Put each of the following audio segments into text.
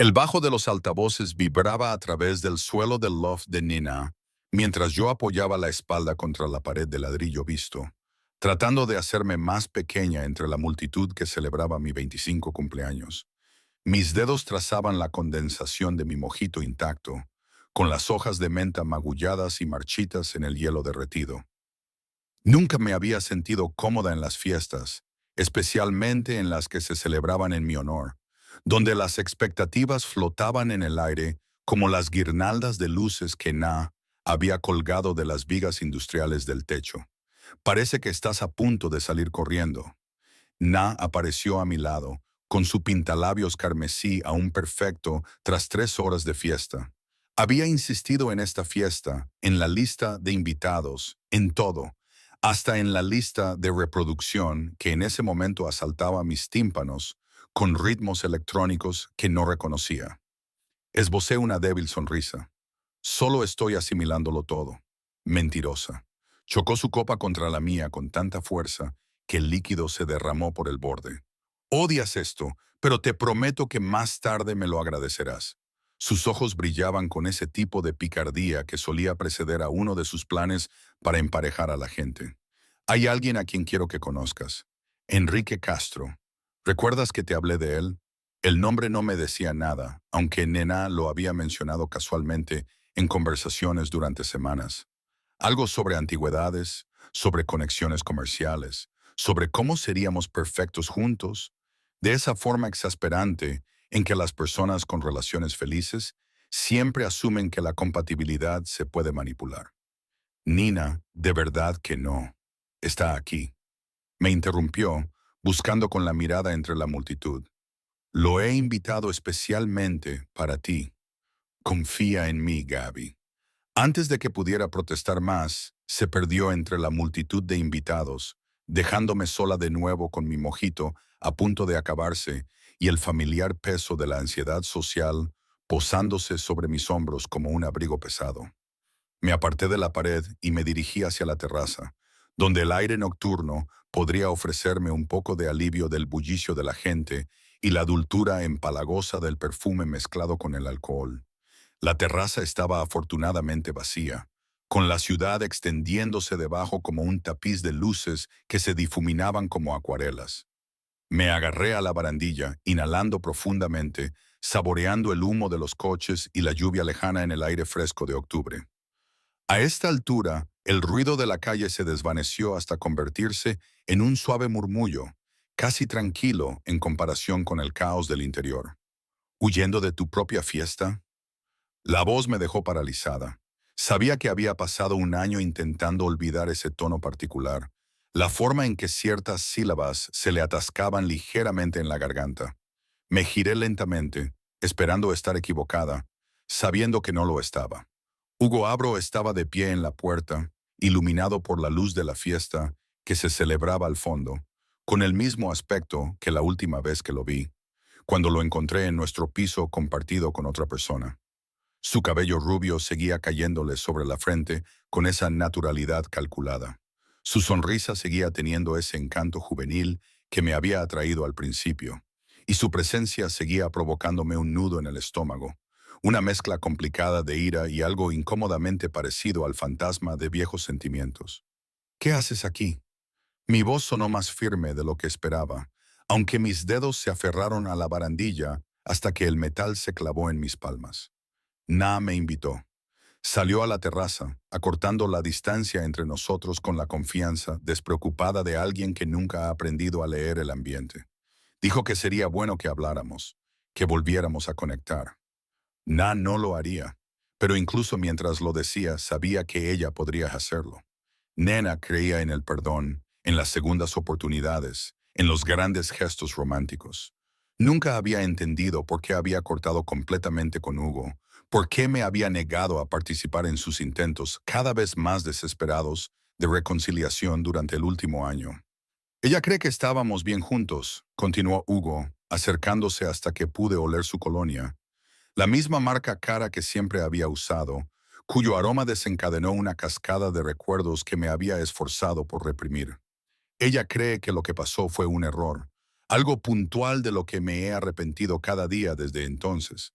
El bajo de los altavoces vibraba a través del suelo del loft de Nina, mientras yo apoyaba la espalda contra la pared de ladrillo visto, tratando de hacerme más pequeña entre la multitud que celebraba mi 25 cumpleaños. Mis dedos trazaban la condensación de mi mojito intacto, con las hojas de menta magulladas y marchitas en el hielo derretido. Nunca me había sentido cómoda en las fiestas, especialmente en las que se celebraban en mi honor, donde las expectativas flotaban en el aire como las guirnaldas de luces que Na había colgado de las vigas industriales del techo. Parece que estás a punto de salir corriendo. Na apareció a mi lado, con su pintalabios carmesí aún perfecto tras 3 horas de fiesta. Había insistido en esta fiesta, en la lista de invitados, en todo, hasta en la lista de reproducción que en ese momento asaltaba mis tímpanos con ritmos electrónicos que no reconocía. Esbocé una débil sonrisa. Solo estoy asimilándolo todo. Mentirosa. Chocó su copa contra la mía con tanta fuerza que el líquido se derramó por el borde. Odias esto, pero te prometo que más tarde me lo agradecerás. Sus ojos brillaban con ese tipo de picardía que solía preceder a uno de sus planes para emparejar a la gente. Hay alguien a quien quiero que conozcas. Enrique Castro. ¿Recuerdas que te hablé de él? El nombre no me decía nada, aunque Nena lo había mencionado casualmente en conversaciones durante semanas. Algo sobre antigüedades, sobre conexiones comerciales, sobre cómo seríamos perfectos juntos, de esa forma exasperante en que las personas con relaciones felices siempre asumen que la compatibilidad se puede manipular. Nina, de verdad que no. Está aquí. Me interrumpió, buscando con la mirada entre la multitud. Lo he invitado especialmente para ti. Confía en mí, Gaby. Antes de que pudiera protestar más, se perdió entre la multitud de invitados, dejándome sola de nuevo con mi mojito a punto de acabarse y el familiar peso de la ansiedad social posándose sobre mis hombros como un abrigo pesado. Me aparté de la pared y me dirigí hacia la terraza, donde el aire nocturno podría ofrecerme un poco de alivio del bullicio de la gente y la dulzura empalagosa del perfume mezclado con el alcohol. La terraza estaba afortunadamente vacía, con la ciudad extendiéndose debajo como un tapiz de luces que se difuminaban como acuarelas. Me agarré a la barandilla, inhalando profundamente, saboreando el humo de los coches y la lluvia lejana en el aire fresco de octubre. A esta altura, el ruido de la calle se desvaneció hasta convertirse en un suave murmullo, casi tranquilo en comparación con el caos del interior. ¿Huyendo de tu propia fiesta? La voz me dejó paralizada. Sabía que había pasado un año intentando olvidar ese tono particular, la forma en que ciertas sílabas se le atascaban ligeramente en la garganta. Me giré lentamente, esperando estar equivocada, sabiendo que no lo estaba. Hugo Abro estaba de pie en la puerta, iluminado por la luz de la fiesta que se celebraba al fondo, con el mismo aspecto que la última vez que lo vi, cuando lo encontré en nuestro piso compartido con otra persona. Su cabello rubio seguía cayéndole sobre la frente con esa naturalidad calculada. Su sonrisa seguía teniendo ese encanto juvenil que me había atraído al principio, y su presencia seguía provocándome un nudo en el estómago, una mezcla complicada de ira y algo incómodamente parecido al fantasma de viejos sentimientos. ¿Qué haces aquí? Mi voz sonó más firme de lo que esperaba, aunque mis dedos se aferraron a la barandilla hasta que el metal se clavó en mis palmas. Na me invitó. Salió a la terraza, acortando la distancia entre nosotros con la confianza despreocupada de alguien que nunca ha aprendido a leer el ambiente. Dijo que sería bueno que habláramos, que volviéramos a conectar. Na no lo haría, pero incluso mientras lo decía sabía que ella podría hacerlo. Nena creía en el perdón, en las segundas oportunidades, en los grandes gestos románticos. Nunca había entendido por qué había cortado completamente con Hugo, por qué me había negado a participar en sus intentos cada vez más desesperados de reconciliación durante el último año. Ella cree que estábamos bien juntos, continuó Hugo, acercándose hasta que pude oler su colonia, la misma marca cara que siempre había usado, cuyo aroma desencadenó una cascada de recuerdos que me había esforzado por reprimir. Ella cree que lo que pasó fue un error, algo puntual de lo que me he arrepentido cada día desde entonces.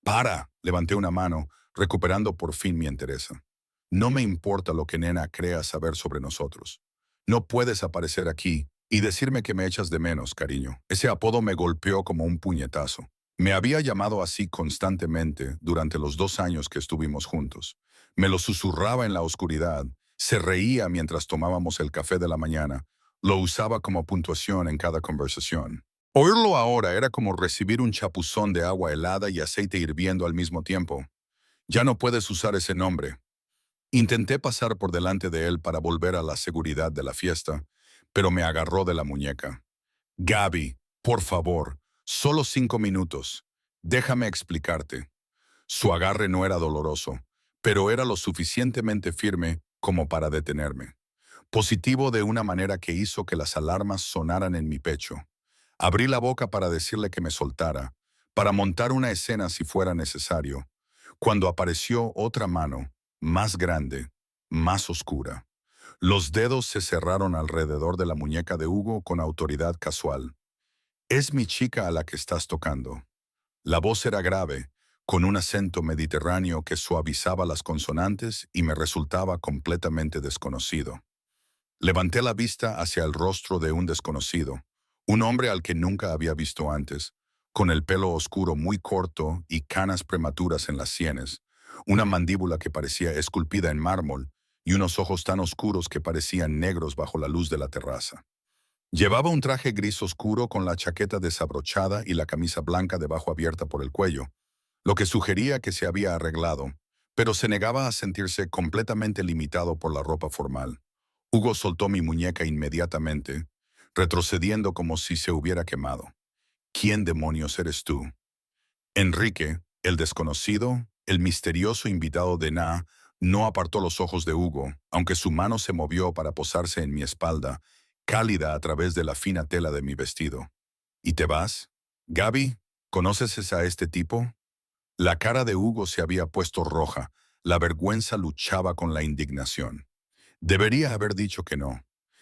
¡Para! Levanté una mano, recuperando por fin mi entereza. No me importa lo que Nena crea saber sobre nosotros. No puedes aparecer aquí y decirme que me echas de menos, cariño. Ese apodo me golpeó como un puñetazo. Me había llamado así constantemente durante los 2 años que estuvimos juntos. Me lo susurraba en la oscuridad, se reía mientras tomábamos el café de la mañana, lo usaba como puntuación en cada conversación. Oírlo ahora era como recibir un chapuzón de agua helada y aceite hirviendo al mismo tiempo. Ya no puedes usar ese nombre. Intenté pasar por delante de él para volver a la seguridad de la fiesta, pero me agarró de la muñeca. Gaby, por favor, solo 5 minutos. Déjame explicarte. Su agarre no era doloroso, pero era lo suficientemente firme como para detenerme. Positivo de una manera que hizo que las alarmas sonaran en mi pecho. Abrí la boca para decirle que me soltara, para montar una escena si fuera necesario, cuando apareció otra mano, más grande, más oscura. Los dedos se cerraron alrededor de la muñeca de Hugo con autoridad casual. «Es mi chica a la que estás tocando». La voz era grave, con un acento mediterráneo que suavizaba las consonantes y me resultaba completamente desconocido. Levanté la vista hacia el rostro de un desconocido, un hombre al que nunca había visto antes, con el pelo oscuro muy corto y canas prematuras en las sienes, una mandíbula que parecía esculpida en mármol y unos ojos tan oscuros que parecían negros bajo la luz de la terraza. Llevaba un traje gris oscuro con la chaqueta desabrochada y la camisa blanca debajo abierta por el cuello, lo que sugería que se había arreglado, pero se negaba a sentirse completamente limitado por la ropa formal. Hugo soltó mi muñeca inmediatamente, retrocediendo como si se hubiera quemado. ¿Quién demonios eres tú? Enrique, el desconocido, el misterioso invitado de Na, no apartó los ojos de Hugo, aunque su mano se movió para posarse en mi espalda, cálida a través de la fina tela de mi vestido. ¿Y te vas? Gaby, ¿conoces a este tipo? La cara de Hugo se había puesto roja, la vergüenza luchaba con la indignación. Debería haber dicho que no.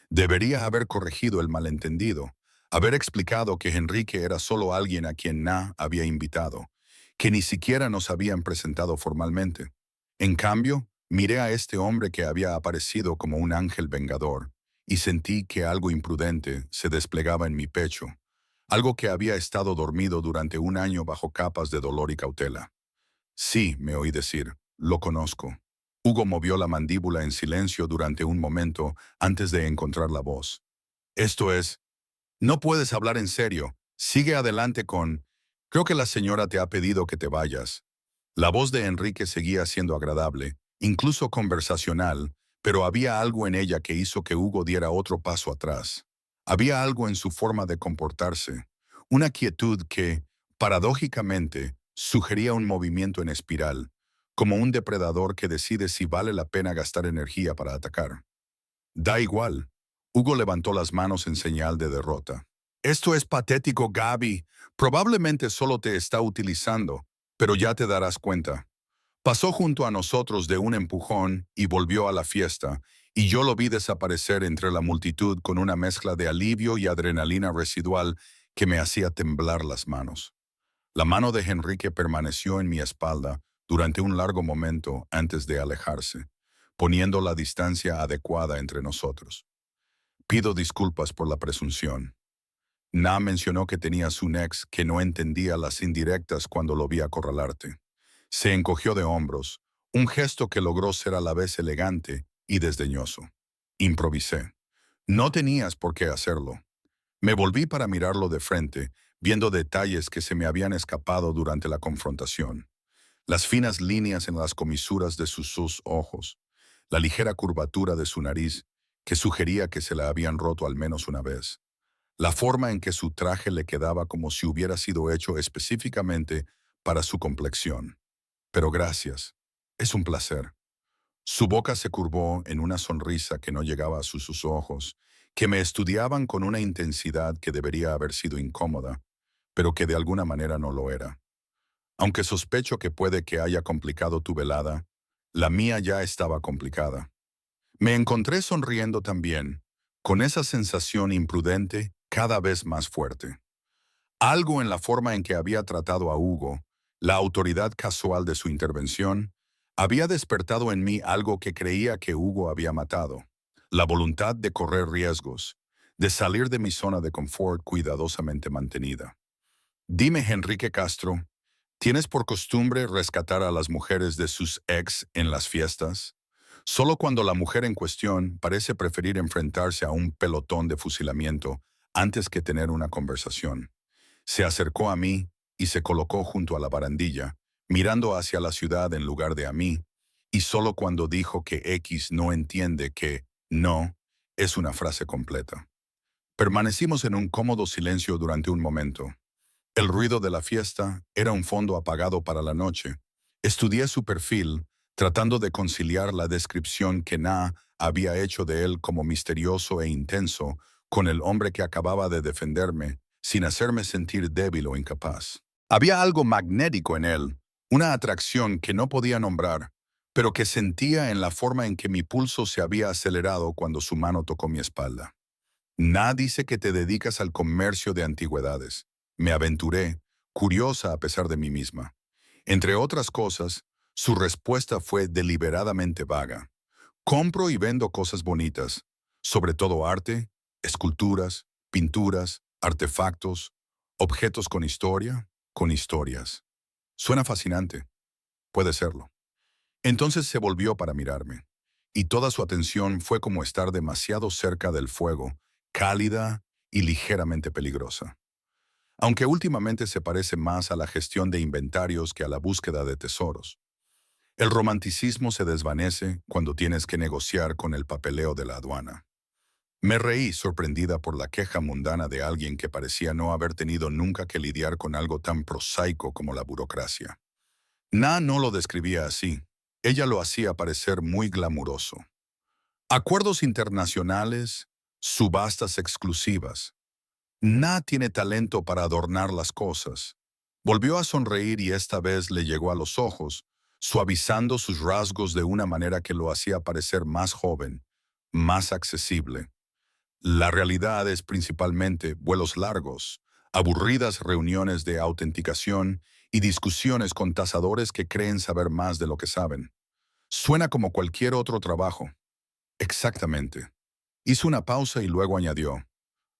Debería haber corregido el malentendido, haber explicado que Enrique era solo alguien a quien Na había invitado, que ni siquiera nos habían presentado formalmente. En cambio, miré a este hombre que había aparecido como un ángel vengador y sentí que algo imprudente se desplegaba en mi pecho, algo que había estado dormido durante 1 año bajo capas de dolor y cautela. Sí, me oí decir, lo conozco. Hugo movió la mandíbula en silencio durante un momento antes de encontrar la voz. Esto es, no puedes hablar en serio. Sigue adelante con, creo que la señora te ha pedido que te vayas. La voz de Enrique seguía siendo agradable, incluso conversacional, pero había algo en ella que hizo que Hugo diera otro paso atrás. Había algo en su forma de comportarse, una quietud que, paradójicamente, sugería un movimiento en espiral, como un depredador que decide si vale la pena gastar energía para atacar. Da igual. Hugo levantó las manos en señal de derrota. Esto es patético, Gaby. Probablemente solo te está utilizando, pero ya te darás cuenta. Pasó junto a nosotros de un empujón y volvió a la fiesta, y yo lo vi desaparecer entre la multitud con una mezcla de alivio y adrenalina residual que me hacía temblar las manos. La mano de Enrique permaneció en mi espalda durante un largo momento antes de alejarse, poniendo la distancia adecuada entre nosotros. Pido disculpas por la presunción. Na mencionó que tenías un ex que no entendía las indirectas cuando lo vi acorralarte. Se encogió de hombros, un gesto que logró ser a la vez elegante y desdeñoso. Improvisé. No tenías por qué hacerlo. Me volví para mirarlo de frente, viendo detalles que se me habían escapado durante la confrontación. Las finas líneas en las comisuras de sus ojos, la ligera curvatura de su nariz, que sugería que se la habían roto al menos una vez, la forma en que su traje le quedaba como si hubiera sido hecho específicamente para su complexión. Pero gracias, es un placer. Su boca se curvó en una sonrisa que no llegaba a sus ojos, que me estudiaban con una intensidad que debería haber sido incómoda, pero que de alguna manera no lo era. Aunque sospecho que puede que haya complicado tu velada, la mía ya estaba complicada. Me encontré sonriendo también, con esa sensación imprudente cada vez más fuerte. Algo en la forma en que había tratado a Hugo, la autoridad casual de su intervención, había despertado en mí algo que creía que Hugo había matado. La voluntad de correr riesgos, de salir de mi zona de confort cuidadosamente mantenida. Dime, Enrique Castro, ¿tienes por costumbre rescatar a las mujeres de sus ex en las fiestas? Solo cuando la mujer en cuestión parece preferir enfrentarse a un pelotón de fusilamiento antes que tener una conversación. Se acercó a mí y se colocó junto a la barandilla, mirando hacia la ciudad en lugar de a mí, y solo cuando dijo que X no entiende que no es una frase completa. Permanecimos en un cómodo silencio durante un momento. El ruido de la fiesta era un fondo apagado para la noche. Estudié su perfil, tratando de conciliar la descripción que Na había hecho de él como misterioso e intenso con el hombre que acababa de defenderme, sin hacerme sentir débil o incapaz. Había algo magnético en él, una atracción que no podía nombrar, pero que sentía en la forma en que mi pulso se había acelerado cuando su mano tocó mi espalda. Na dice que te dedicas al comercio de antigüedades. Me aventuré, curiosa a pesar de mí misma. Entre otras cosas, su respuesta fue deliberadamente vaga. Compro y vendo cosas bonitas, sobre todo arte, esculturas, pinturas, artefactos, objetos con historias. Suena fascinante. Puede serlo. Entonces se volvió para mirarme, y toda su atención fue como estar demasiado cerca del fuego, cálida y ligeramente peligrosa. Aunque últimamente se parece más a la gestión de inventarios que a la búsqueda de tesoros. El romanticismo se desvanece cuando tienes que negociar con el papeleo de la aduana. Me reí sorprendida por la queja mundana de alguien que parecía no haber tenido nunca que lidiar con algo tan prosaico como la burocracia. Na no lo describía así. Ella lo hacía parecer muy glamuroso. Acuerdos internacionales, subastas exclusivas. Na tiene talento para adornar las cosas. Volvió a sonreír y esta vez le llegó a los ojos, suavizando sus rasgos de una manera que lo hacía parecer más joven, más accesible. La realidad es principalmente vuelos largos, aburridas reuniones de autenticación y discusiones con tasadores que creen saber más de lo que saben. Suena como cualquier otro trabajo. Exactamente. Hizo una pausa y luego añadió,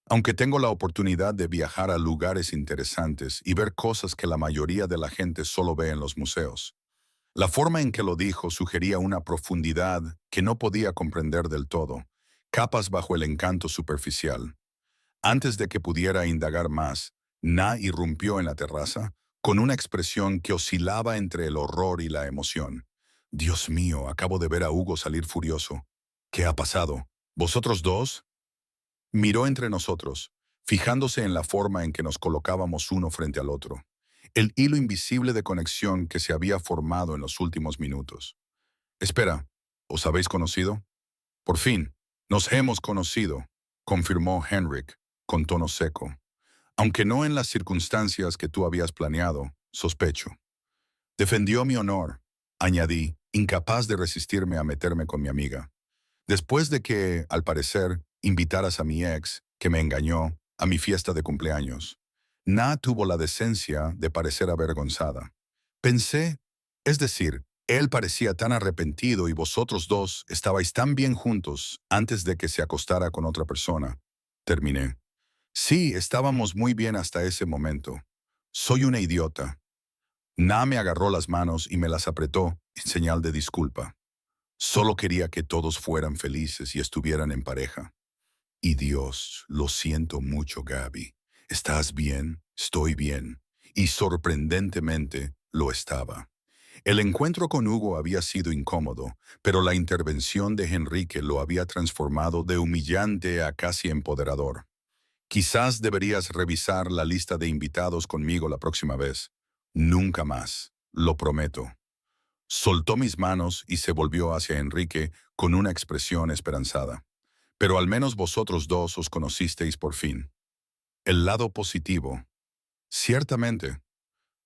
aunque tengo la oportunidad de viajar a lugares interesantes y ver cosas que la mayoría de la gente solo ve en los museos. La forma en que lo dijo sugería una profundidad que no podía comprender del todo, capas bajo el encanto superficial. Antes de que pudiera indagar más, Na irrumpió en la terraza con una expresión que oscilaba entre el horror y la emoción. Dios mío, acabo de ver a Hugo salir furioso. ¿Qué ha pasado? ¿Vosotros dos? Miró entre nosotros, fijándose en la forma en que nos colocábamos uno frente al otro. El hilo invisible de conexión que se había formado en los últimos minutos. Espera, ¿os habéis conocido? Por fin, nos hemos conocido, confirmó Henrik, con tono seco. Aunque no en las circunstancias que tú habías planeado, sospecho. Defendió mi honor, añadí, incapaz de resistirme a meterme con mi amiga. Después de que, al parecer, invitaras a mi ex, que me engañó, a mi fiesta de cumpleaños. Na tuvo la decencia de parecer avergonzada. Pensé, es decir, él parecía tan arrepentido y vosotros dos estabais tan bien juntos antes de que se acostara con otra persona. Terminé. Sí, estábamos muy bien hasta ese momento. Soy una idiota. Na me agarró las manos y me las apretó en señal de disculpa. Solo quería que todos fueran felices y estuvieran en pareja. Y Dios, lo siento mucho, Gaby. ¿Estás bien? Estoy bien. Y sorprendentemente lo estaba. El encuentro con Hugo había sido incómodo, pero la intervención de Enrique lo había transformado de humillante a casi empoderador. Quizás deberías revisar la lista de invitados conmigo la próxima vez. Nunca más, lo prometo. Soltó mis manos y se volvió hacia Enrique con una expresión esperanzada. Pero al menos vosotros dos os conocisteis por fin. El lado positivo. Ciertamente.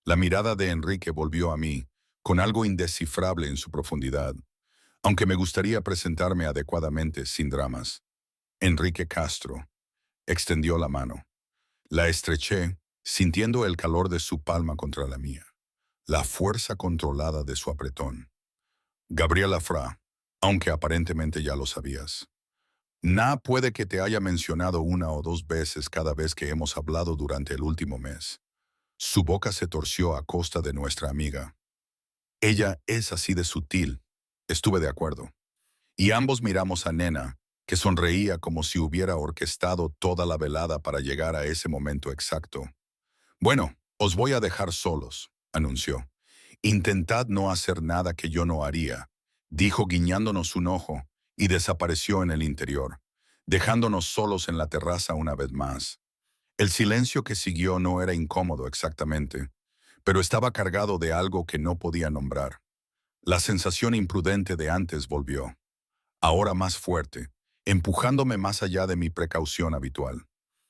La mirada de Enrique volvió a mí, con algo indescifrable en su profundidad, aunque me gustaría presentarme adecuadamente sin dramas. Enrique Castro. Extendió la mano. La estreché, sintiendo el calor de su palma contra la mía, la fuerza controlada de su apretón. Gabriela Fra, aunque aparentemente ya lo sabías. Na puede que te haya mencionado una o dos veces cada vez que hemos hablado durante el último mes. Su boca se torció a costa de nuestra amiga. Ella es así de sutil. Estuve de acuerdo. Y ambos miramos a Nena, que sonreía como si hubiera orquestado toda la velada para llegar a ese momento exacto. Bueno, os voy a dejar solos, anunció. Intentad no hacer nada que yo no haría, dijo guiñándonos un ojo, y desapareció en el interior, dejándonos solos en la terraza una vez más. El silencio que siguió no era incómodo exactamente, pero estaba cargado de algo que no podía nombrar. La sensación imprudente de antes volvió, ahora más fuerte, empujándome más allá de mi precaución habitual.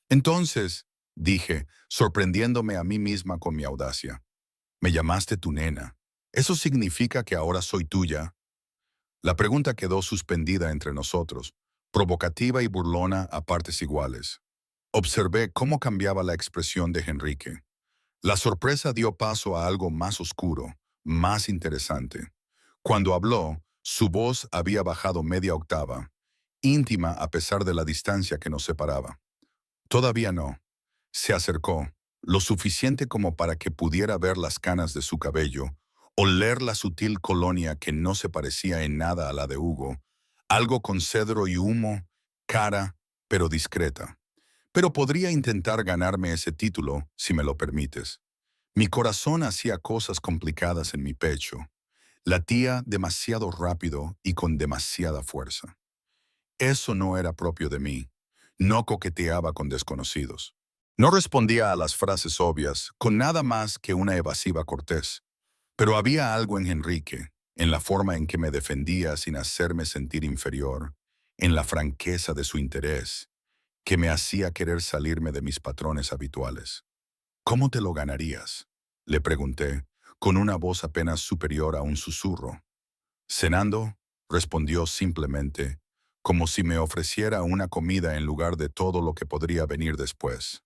Entonces, dije, sorprendiéndome a mí misma con mi audacia, me llamaste tu nena. ¿Eso significa que ahora soy tuya? La pregunta quedó suspendida entre nosotros, provocativa y burlona a partes iguales. Observé cómo cambiaba la expresión de Enrique. La sorpresa dio paso a algo más oscuro, más interesante. Cuando habló, su voz había bajado media octava, íntima a pesar de la distancia que nos separaba. Todavía no. Se acercó, lo suficiente como para que pudiera ver las canas de su cabello, oler la sutil colonia que no se parecía en nada a la de Hugo, algo con cedro y humo, cara, pero discreta. Pero podría intentar ganarme ese título, si me lo permites. Mi corazón hacía cosas complicadas en mi pecho. Latía demasiado rápido y con demasiada fuerza. Eso no era propio de mí. No coqueteaba con desconocidos. No respondía a las frases obvias con nada más que una evasiva cortés. Pero había algo en Enrique, en la forma en que me defendía sin hacerme sentir inferior, en la franqueza de su interés, que me hacía querer salirme de mis patrones habituales. ¿Cómo te lo ganarías?, le pregunté, con una voz apenas superior a un susurro. Cenando, respondió simplemente, como si me ofreciera una comida en lugar de todo lo que podría venir después.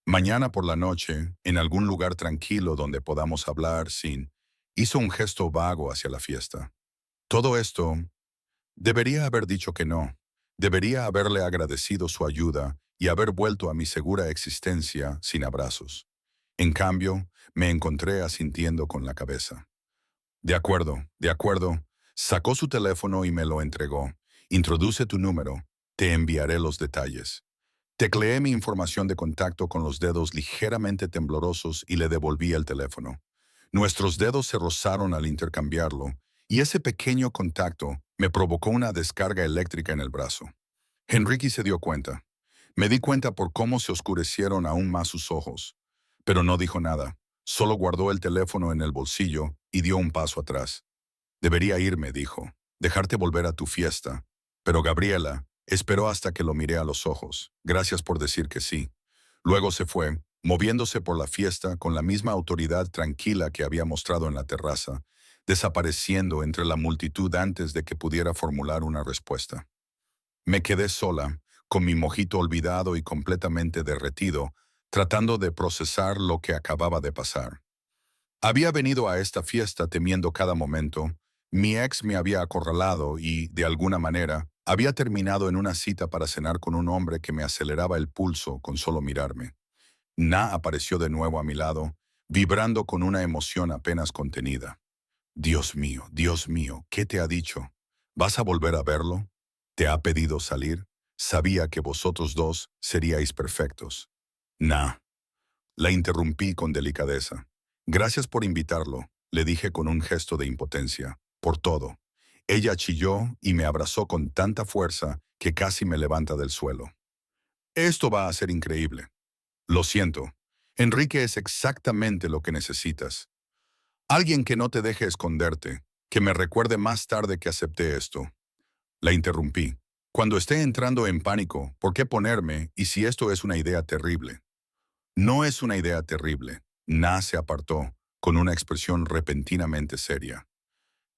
Mañana por la noche, en algún lugar tranquilo donde podamos hablar sin... Hizo un gesto vago hacia la fiesta. Todo esto, debería haber dicho que no. Debería haberle agradecido su ayuda y haber vuelto a mi segura existencia sin abrazos. En cambio, me encontré asintiendo con la cabeza. De acuerdo, de acuerdo. Sacó su teléfono y me lo entregó. Introduce tu número. Te enviaré los detalles. Tecleé mi información de contacto con los dedos ligeramente temblorosos y le devolví el teléfono. Nuestros dedos se rozaron al intercambiarlo, y ese pequeño contacto me provocó una descarga eléctrica en el brazo. Enrique se dio cuenta. Me di cuenta por cómo se oscurecieron aún más sus ojos. Pero no dijo nada. Solo guardó el teléfono en el bolsillo y dio un paso atrás. Debería irme, dijo. Dejarte volver a tu fiesta. Pero Gabriela esperó hasta que lo miré a los ojos. Gracias por decir que sí. Luego se fue, moviéndose por la fiesta con la misma autoridad tranquila que había mostrado en la terraza, desapareciendo entre la multitud antes de que pudiera formular una respuesta. Me quedé sola, con mi mojito olvidado y completamente derretido, tratando de procesar lo que acababa de pasar. Había venido a esta fiesta temiendo cada momento. Mi ex me había acorralado y, de alguna manera, había terminado en una cita para cenar con un hombre que me aceleraba el pulso con solo mirarme. Na apareció de nuevo a mi lado, vibrando con una emoción apenas contenida. Dios mío, ¿qué te ha dicho? ¿Vas a volver a verlo? ¿Te ha pedido salir? Sabía que vosotros dos seríais perfectos. Na. La interrumpí con delicadeza. Gracias por invitarlo, le dije con un gesto de impotencia. Por todo. Ella chilló y me abrazó con tanta fuerza que casi me levanta del suelo. Esto va a ser increíble. Lo siento. Enrique es exactamente lo que necesitas. Alguien que no te deje esconderte, que me recuerde más tarde que acepté esto. La interrumpí. Cuando esté entrando en pánico, ¿por qué ponerme y si esto es una idea terrible? No es una idea terrible. Na se apartó, con una expresión repentinamente seria.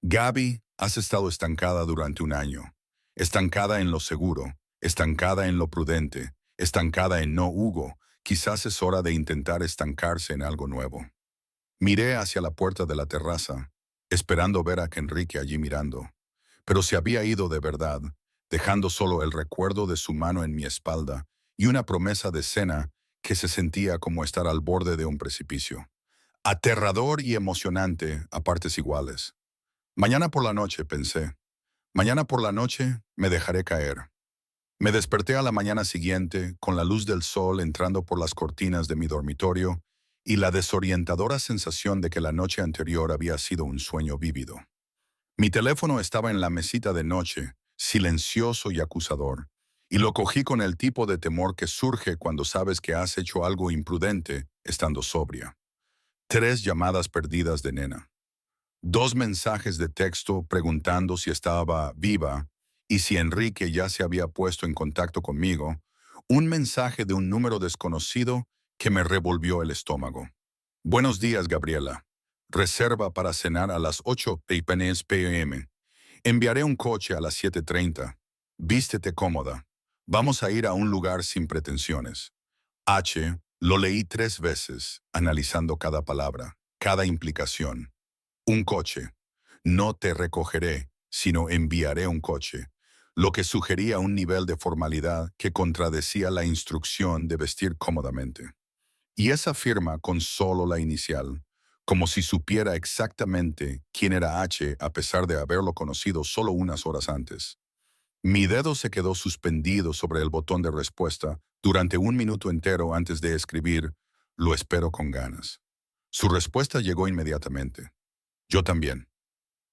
Gaby, has estado estancada durante un año. Estancada en lo seguro, estancada en lo prudente, estancada en no Hugo. Quizás es hora de intentar estancarse en algo nuevo. Miré hacia la puerta de la terraza, esperando ver a Enrique allí mirando. Pero se había ido de verdad, dejando solo el recuerdo de su mano en mi espalda y una promesa de cena que se sentía como estar al borde de un precipicio. Aterrador y emocionante a partes iguales. Mañana por la noche, pensé. Mañana por la noche me dejaré caer. Me desperté a la mañana siguiente con la luz del sol entrando por las cortinas de mi dormitorio y la desorientadora sensación de que la noche anterior había sido un sueño vívido. Mi teléfono estaba en la mesita de noche, silencioso y acusador, y lo cogí con el tipo de temor que surge cuando sabes que has hecho algo imprudente estando sobria. 3 llamadas perdidas de nena. 2 mensajes de texto preguntando si estaba viva y si Enrique ya se había puesto en contacto conmigo. Un mensaje de un número desconocido que me revolvió el estómago. Buenos días, Gabriela. Reserva para cenar a las 8:00 p.m. Enviaré un coche a las 7:30. Vístete cómoda. Vamos a ir a un lugar sin pretensiones. Lo leí 3 veces, analizando cada palabra, cada implicación. Un coche. No te recogeré, sino enviaré un coche, lo que sugería un nivel de formalidad que contradecía la instrucción de vestir cómodamente. Y esa firma con solo la inicial, como si supiera exactamente quién era H a pesar de haberlo conocido solo unas horas antes. Mi dedo se quedó suspendido sobre el botón de respuesta durante 1 minuto entero antes de escribir, lo espero con ganas. Su respuesta llegó inmediatamente. Yo también.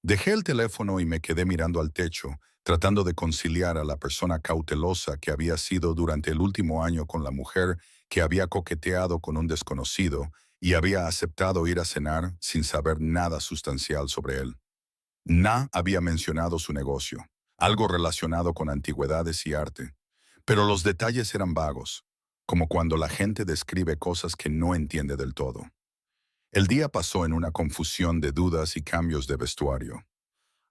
Dejé el teléfono y me quedé mirando al techo, tratando de conciliar a la persona cautelosa que había sido durante el último año con la mujer que había coqueteado con un desconocido y había aceptado ir a cenar sin saber nada sustancial sobre él. Na había mencionado su negocio, algo relacionado con antigüedades y arte, pero los detalles eran vagos, como cuando la gente describe cosas que no entiende del todo. El día pasó en una confusión de dudas y cambios de vestuario.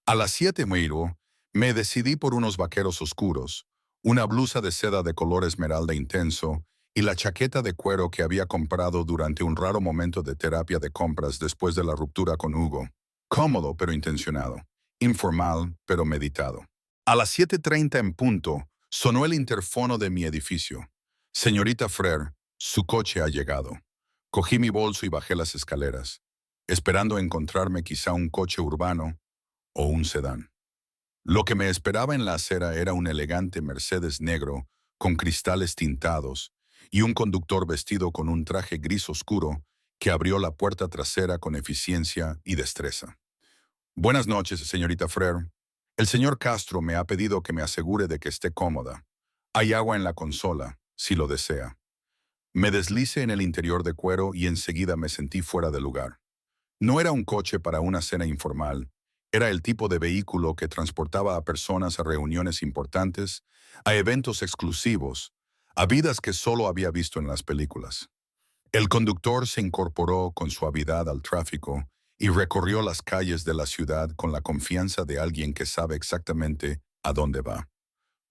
A las 7:00 me decidí por unos vaqueros oscuros, una blusa de seda de color esmeralda intenso y la chaqueta de cuero que había comprado durante un raro momento de terapia de compras después de la ruptura con Hugo. Cómodo pero intencionado, informal pero meditado. A las 7:30 en punto, sonó el interfono de mi edificio. Señorita Frere, su coche ha llegado. Cogí mi bolso y bajé las escaleras, esperando encontrarme quizá un coche urbano o un sedán. Lo que me esperaba en la acera era un elegante Mercedes negro con cristales tintados y un conductor vestido con un traje gris oscuro que abrió la puerta trasera con eficiencia y destreza. Buenas noches, señorita Frere. El señor Castro me ha pedido que me asegure de que esté cómoda. Hay agua en la consola, si lo desea. Me deslicé en el interior de cuero y enseguida me sentí fuera de lugar. No era un coche para una cena informal, era el tipo de vehículo que transportaba a personas a reuniones importantes, a eventos exclusivos, a vidas que solo había visto en las películas. El conductor se incorporó con suavidad al tráfico y recorrió las calles de la ciudad con la confianza de alguien que sabe exactamente a dónde va.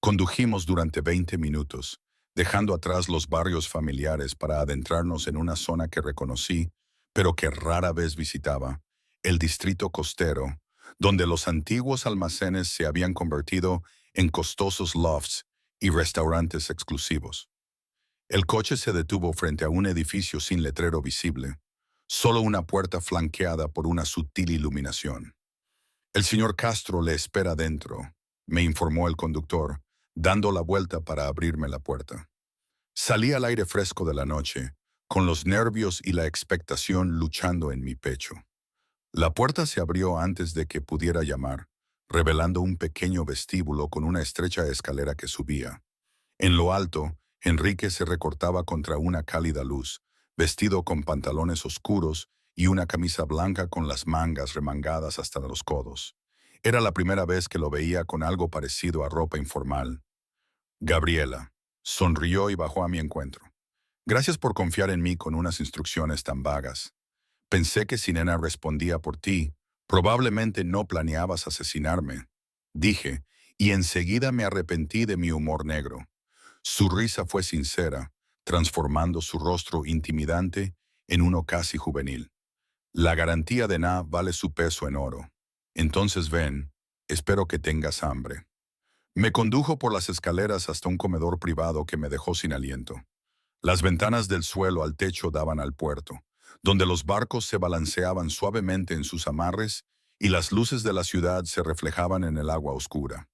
Condujimos durante 20 minutos, dejando atrás los barrios familiares para adentrarnos en una zona que reconocí, pero que rara vez visitaba, el distrito costero, donde los antiguos almacenes se habían convertido en costosos lofts y restaurantes exclusivos. El coche se detuvo frente a un edificio sin letrero visible, solo una puerta flanqueada por una sutil iluminación. El señor Castro le espera dentro, me informó el conductor, dando la vuelta para abrirme la puerta. Salí al aire fresco de la noche, con los nervios y la expectación luchando en mi pecho. La puerta se abrió antes de que pudiera llamar, revelando un pequeño vestíbulo con una estrecha escalera que subía. En lo alto, Enrique se recortaba contra una cálida luz, vestido con pantalones oscuros y una camisa blanca con las mangas remangadas hasta los codos. Era la primera vez que lo veía con algo parecido a ropa informal. Gabriela. Sonrió y bajó a mi encuentro. Gracias por confiar en mí con unas instrucciones tan vagas. Pensé que si Nena respondía por ti, probablemente no planeabas asesinarme. Dije, y enseguida me arrepentí de mi humor negro. Su risa fue sincera, transformando su rostro intimidante en uno casi juvenil. La garantía de Na vale su peso en oro. Entonces ven, espero que tengas hambre. Me condujo por las escaleras hasta un comedor privado que me dejó sin aliento. Las ventanas del suelo al techo daban al puerto, donde los barcos se balanceaban suavemente en sus amarres y las luces de la ciudad se reflejaban en el agua oscura.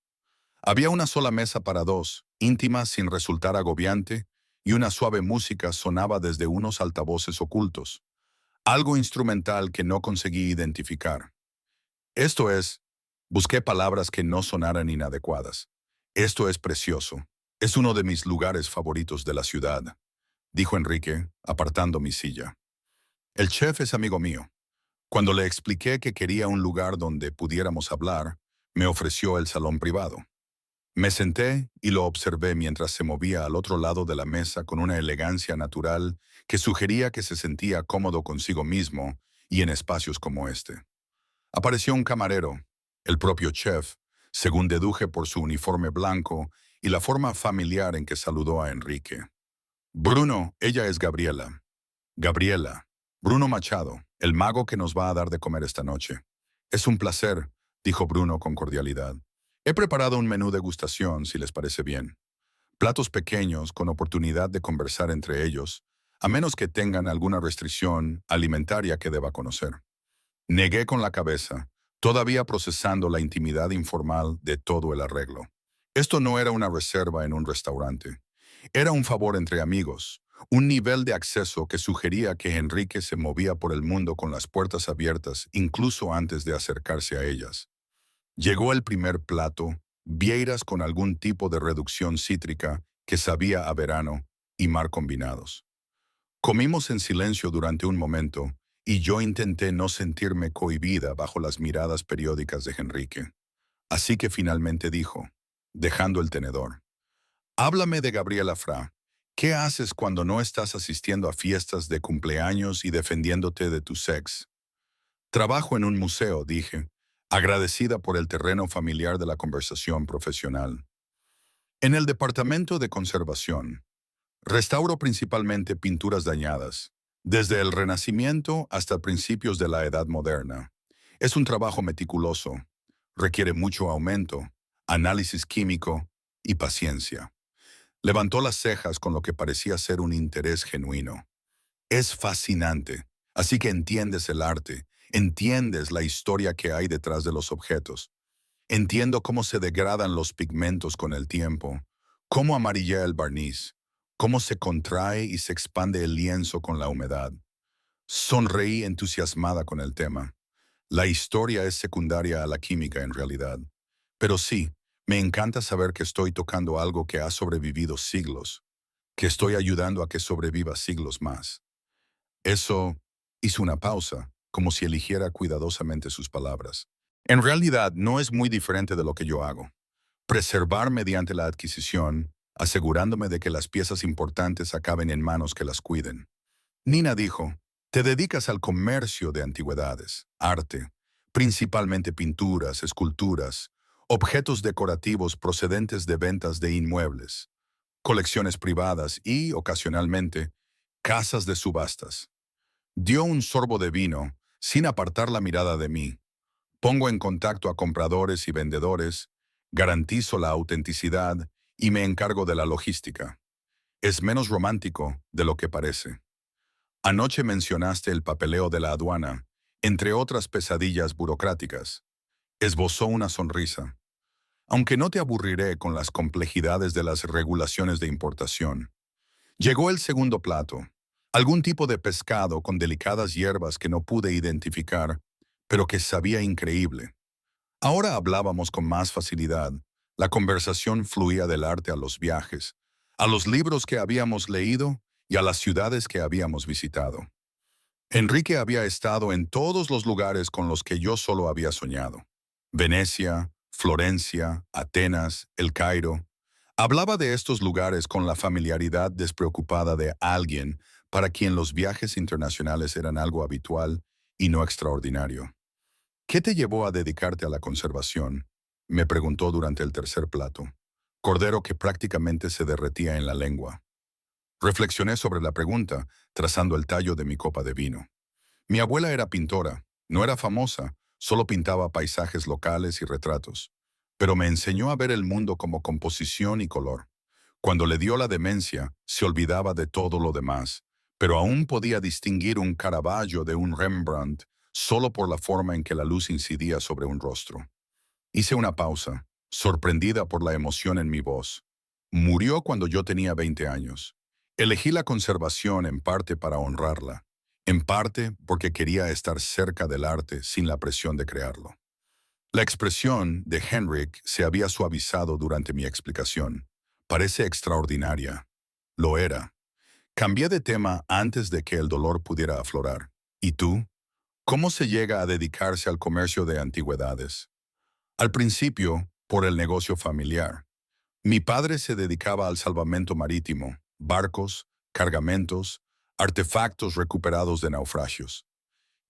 Había una sola mesa para dos, íntima sin resultar agobiante, y una suave música sonaba desde unos altavoces ocultos, algo instrumental que no conseguí identificar. Esto es, busqué palabras que no sonaran inadecuadas. Esto es precioso. Es uno de mis lugares favoritos de la ciudad, dijo Enrique, apartando mi silla. El chef es amigo mío. Cuando le expliqué que quería un lugar donde pudiéramos hablar, me ofreció el salón privado. Me senté y lo observé mientras se movía al otro lado de la mesa con una elegancia natural que sugería que se sentía cómodo consigo mismo y en espacios como este. Apareció un camarero, el propio chef, según deduje por su uniforme blanco y la forma familiar en que saludó a Enrique. Bruno, ella es Gabriela. Gabriela. Bruno Machado, el mago que nos va a dar de comer esta noche. Es un placer, dijo Bruno con cordialidad. He preparado un menú degustación, si les parece bien. Platos pequeños con oportunidad de conversar entre ellos, a menos que tengan alguna restricción alimentaria que deba conocer. Negué con la cabeza, todavía procesando la intimidad informal de todo el arreglo. Esto no era una reserva en un restaurante. Era un favor entre amigos, un nivel de acceso que sugería que Enrique se movía por el mundo con las puertas abiertas incluso antes de acercarse a ellas. Llegó el primer plato, vieiras con algún tipo de reducción cítrica que sabía a verano y mar combinados. Comimos en silencio durante un momento y yo intenté no sentirme cohibida bajo las miradas periódicas de Enrique. Así que finalmente dijo, dejando el tenedor: háblame de Gabriela Fra. ¿Qué haces cuando no estás asistiendo a fiestas de cumpleaños y defendiéndote de tu ex? Trabajo en un museo, dije, agradecida por el terreno familiar de la conversación profesional. En el departamento de conservación, restauro principalmente pinturas dañadas, desde el Renacimiento hasta principios de la Edad Moderna. Es un trabajo meticuloso, requiere mucho aumento, análisis químico y paciencia. Levantó las cejas con lo que parecía ser un interés genuino. Es fascinante, así que entiendes el arte, entiendes la historia que hay detrás de los objetos. Entiendo cómo se degradan los pigmentos con el tiempo, cómo amarilla el barniz, cómo se contrae y se expande el lienzo con la humedad. Sonreí entusiasmada con el tema. La historia es secundaria a la química en realidad. Pero sí, me encanta saber que estoy tocando algo que ha sobrevivido siglos, que estoy ayudando a que sobreviva siglos más. Eso hizo una pausa, como si eligiera cuidadosamente sus palabras. En realidad, no es muy diferente de lo que yo hago. Preservar mediante la adquisición, asegurándome de que las piezas importantes acaben en manos que las cuiden. Nina dijo, te dedicas al comercio de antigüedades, arte, principalmente pinturas, esculturas, objetos decorativos procedentes de ventas de inmuebles, colecciones privadas y, ocasionalmente, casas de subastas. Dio un sorbo de vino, sin apartar la mirada de mí. Pongo en contacto a compradores y vendedores, garantizo la autenticidad y me encargo de la logística. Es menos romántico de lo que parece. Anoche mencionaste el papeleo de la aduana, entre otras pesadillas burocráticas. Esbozó una sonrisa. Aunque no te aburriré con las complejidades de las regulaciones de importación. Llegó el segundo plato, algún tipo de pescado con delicadas hierbas que no pude identificar, pero que sabía increíble. Ahora hablábamos con más facilidad. La conversación fluía del arte a los viajes, a los libros que habíamos leído y a las ciudades que habíamos visitado. Enrique había estado en todos los lugares con los que yo solo había soñado. Venecia, Florencia, Atenas, El Cairo. Hablaba de estos lugares con la familiaridad despreocupada de alguien para quien los viajes internacionales eran algo habitual y no extraordinario. ¿Qué te llevó a dedicarte a la conservación?, me preguntó durante el tercer plato. cordero que prácticamente se derretía en la lengua. Reflexioné sobre la pregunta, trazando el tallo de mi copa de vino. Mi abuela era pintora, no era famosa, solo pintaba paisajes locales y retratos. Pero me enseñó a ver el mundo como composición y color. Cuando le dio la demencia, se olvidaba de todo lo demás, pero aún podía distinguir un Caravaggio de un Rembrandt solo por la forma en que la luz incidía sobre un rostro. Hice una pausa, sorprendida por la emoción en mi voz. Murió cuando yo tenía 20 años. Elegí la conservación en parte para honrarla, en parte porque quería estar cerca del arte sin la presión de crearlo. La expresión de Henrik se había suavizado durante mi explicación. Parece extraordinaria. Lo era. Cambié de tema antes de que el dolor pudiera aflorar. ¿Y tú? ¿Cómo se llega a dedicarse al comercio de antigüedades? Al principio, por el negocio familiar. Mi padre se dedicaba al salvamento marítimo, barcos, cargamentos, artefactos recuperados de naufragios.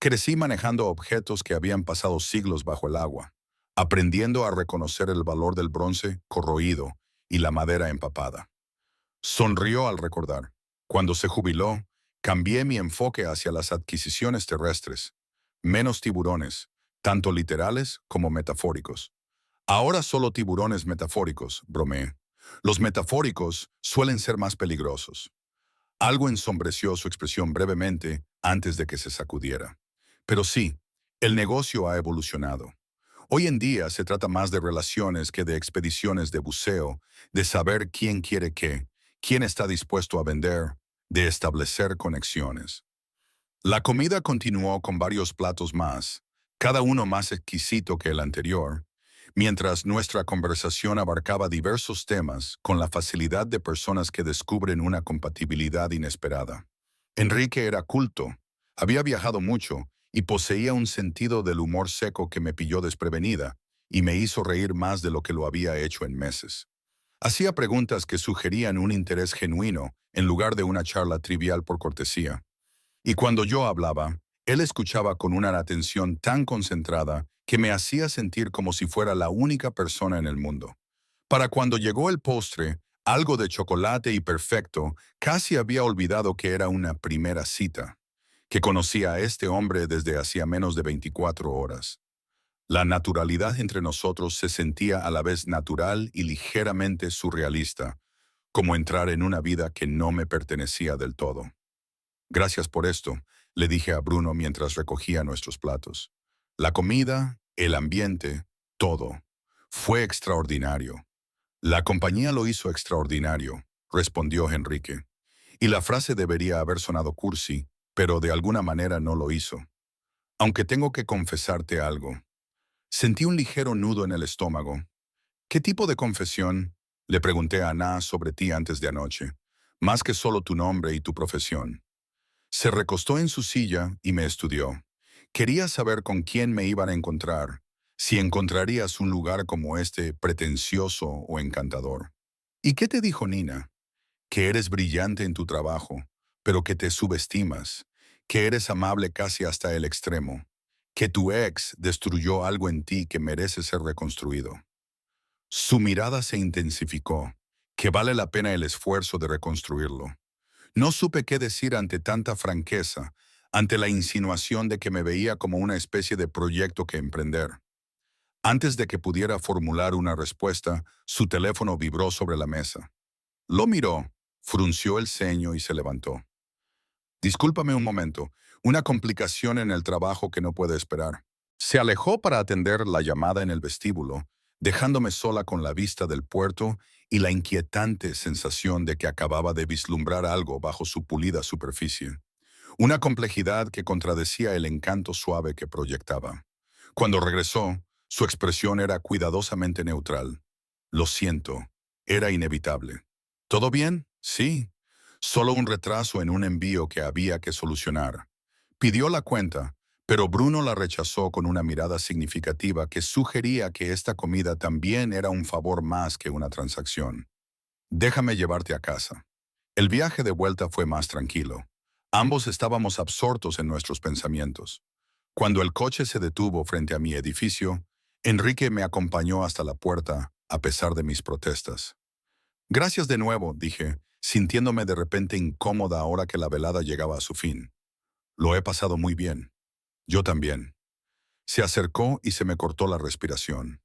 Crecí manejando objetos que habían pasado siglos bajo el agua, aprendiendo a reconocer el valor del bronce corroído y la madera empapada. Sonrió al recordar. Cuando se jubiló, cambié mi enfoque hacia las adquisiciones terrestres. Menos tiburones, tanto literales como metafóricos. Ahora solo tiburones metafóricos, bromeé. Los metafóricos suelen ser más peligrosos. Algo ensombreció su expresión brevemente antes de que se sacudiera. Pero sí, el negocio ha evolucionado. Hoy en día se trata más de relaciones que de expediciones de buceo, de saber quién quiere qué, quién está dispuesto a vender, de establecer conexiones. La comida continuó con varios platos más, cada uno más exquisito que el anterior, mientras nuestra conversación abarcaba diversos temas con la facilidad de personas que descubren una compatibilidad inesperada. Enrique era culto, había viajado mucho y poseía un sentido del humor seco que me pilló desprevenida y me hizo reír más de lo que lo había hecho en meses. Hacía preguntas que sugerían un interés genuino en lugar de una charla trivial por cortesía. Y cuando yo hablaba, él escuchaba con una atención tan concentrada que me hacía sentir como si fuera la única persona en el mundo. Para cuando llegó el postre, algo de chocolate y perfecto, casi había olvidado que era una primera cita, que conocía a este hombre desde hacía menos de 24 horas. La naturalidad entre nosotros se sentía a la vez natural y ligeramente surrealista, como entrar en una vida que no me pertenecía del todo. Gracias por esto, le dije a Bruno mientras recogía nuestros platos. La comida, el ambiente, todo. Fue extraordinario. La compañía lo hizo extraordinario, respondió Enrique. Y la frase debería haber sonado cursi, pero de alguna manera no lo hizo. Aunque tengo que confesarte algo. Sentí un ligero nudo en el estómago. ¿Qué tipo de confesión? Le pregunté a Ana sobre ti antes de anoche, más que solo tu nombre y tu profesión. Se recostó en su silla y me estudió. Quería saber con quién me iban a encontrar, si encontrarías un lugar como este pretencioso o encantador. ¿Y qué te dijo Nina? Que eres brillante en tu trabajo, pero que te subestimas, que eres amable casi hasta el extremo, que tu ex destruyó algo en ti que merece ser reconstruido. Su mirada se intensificó, que vale la pena el esfuerzo de reconstruirlo. No supe qué decir ante tanta franqueza, ante la insinuación de que me veía como una especie de proyecto que emprender. Antes de que pudiera formular una respuesta, su teléfono vibró sobre la mesa. Lo miró, frunció el ceño y se levantó. Discúlpame un momento, una complicación en el trabajo que no puede esperar. Se alejó para atender la llamada en el vestíbulo, dejándome sola con la vista del puerto y la inquietante sensación de que acababa de vislumbrar algo bajo su pulida superficie. Una complejidad que contradecía el encanto suave que proyectaba. Cuando regresó, su expresión era cuidadosamente neutral. Lo siento, era inevitable. ¿Todo bien? Sí. Solo un retraso en un envío que había que solucionar. Pidió la cuenta, pero Bruno la rechazó con una mirada significativa que sugería que esta comida también era un favor más que una transacción. Déjame llevarte a casa. El viaje de vuelta fue más tranquilo. Ambos estábamos absortos en nuestros pensamientos. Cuando el coche se detuvo frente a mi edificio, Enrique me acompañó hasta la puerta, a pesar de mis protestas. Gracias de nuevo, dije, sintiéndome de repente incómoda ahora que la velada llegaba a su fin. Lo he pasado muy bien. Yo también. Se acercó y se me cortó la respiración.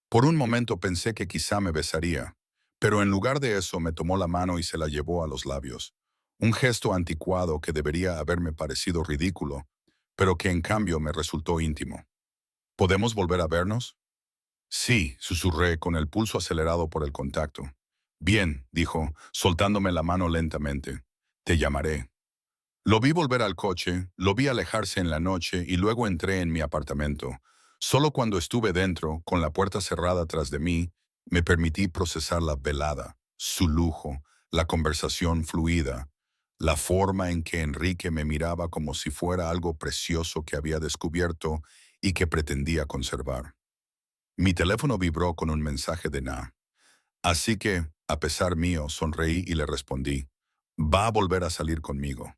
Por un momento pensé que quizá me besaría, pero en lugar de eso me tomó la mano y se la llevó a los labios. Un gesto anticuado que debería haberme parecido ridículo, pero que en cambio me resultó íntimo. ¿Podemos volver a vernos? Sí, susurré con el pulso acelerado por el contacto. Bien, dijo, soltándome la mano lentamente. Te llamaré. Lo vi volver al coche, lo vi alejarse en la noche y luego entré en mi apartamento. Solo cuando estuve dentro, con la puerta cerrada tras de mí, me permití procesar la velada, su lujo, la conversación fluida, la forma en que Enrique me miraba como si fuera algo precioso que había descubierto y que pretendía conservar. Mi teléfono vibró con un mensaje de Na. Así que, a pesar mío, sonreí y le respondí, va a volver a salir conmigo.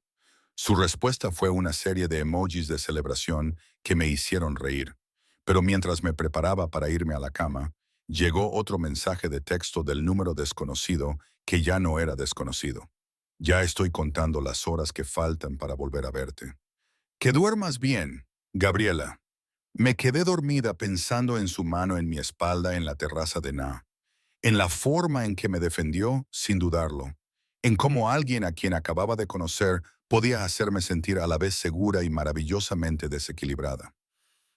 Su respuesta fue una serie de emojis de celebración que me hicieron reír. Pero mientras me preparaba para irme a la cama, llegó otro mensaje de texto del número desconocido que ya no era desconocido. Ya estoy contando las horas que faltan para volver a verte. Que duermas bien, Gabriela. Me quedé dormida pensando en su mano en mi espalda en la terraza de Na, en la forma en que me defendió, sin dudarlo, en cómo alguien a quien acababa de conocer podía hacerme sentir a la vez segura y maravillosamente desequilibrada.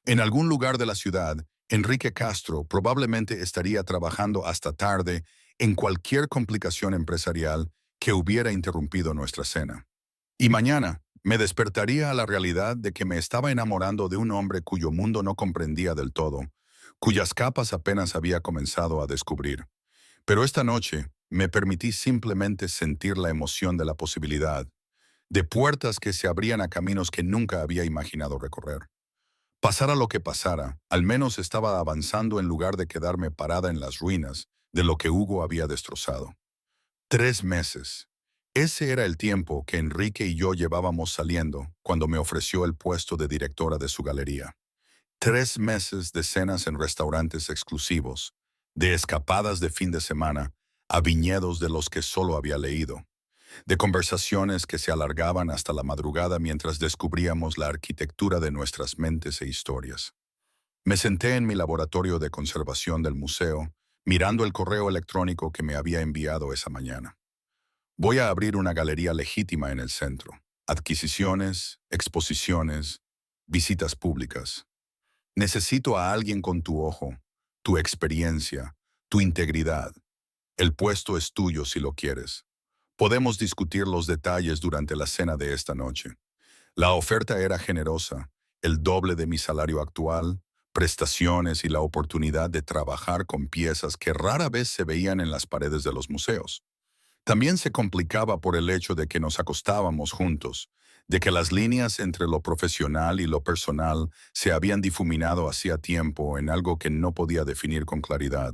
En algún lugar de la ciudad, Enrique Castro probablemente estaría trabajando hasta tarde en cualquier complicación empresarial que hubiera interrumpido nuestra cena. Y mañana me despertaría a la realidad de que me estaba enamorando de un hombre cuyo mundo no comprendía del todo, cuyas capas apenas había comenzado a descubrir. Pero esta noche me permití simplemente sentir la emoción de la posibilidad, de puertas que se abrían a caminos que nunca había imaginado recorrer. Pasara lo que pasara, al menos estaba avanzando en lugar de quedarme parada en las ruinas de lo que Hugo había destrozado. 3 meses. Ese era el tiempo que Enrique y yo llevábamos saliendo cuando me ofreció el puesto de directora de su galería. 3 meses de cenas en restaurantes exclusivos, de escapadas de fin de semana a viñedos de los que solo había leído, de conversaciones que se alargaban hasta la madrugada mientras descubríamos la arquitectura de nuestras mentes e historias. Me senté en mi laboratorio de conservación del museo, mirando el correo electrónico que me había enviado esa mañana. Voy a abrir una galería legítima en el centro. Adquisiciones, exposiciones, visitas públicas. Necesito a alguien con tu ojo, tu experiencia, tu integridad. El puesto es tuyo si lo quieres. Podemos discutir los detalles durante la cena de esta noche. La oferta era generosa, el doble de mi salario actual, prestaciones y la oportunidad de trabajar con piezas que rara vez se veían en las paredes de los museos. También se complicaba por el hecho de que nos acostábamos juntos, de que las líneas entre lo profesional y lo personal se habían difuminado hacía tiempo en algo que no podía definir con claridad.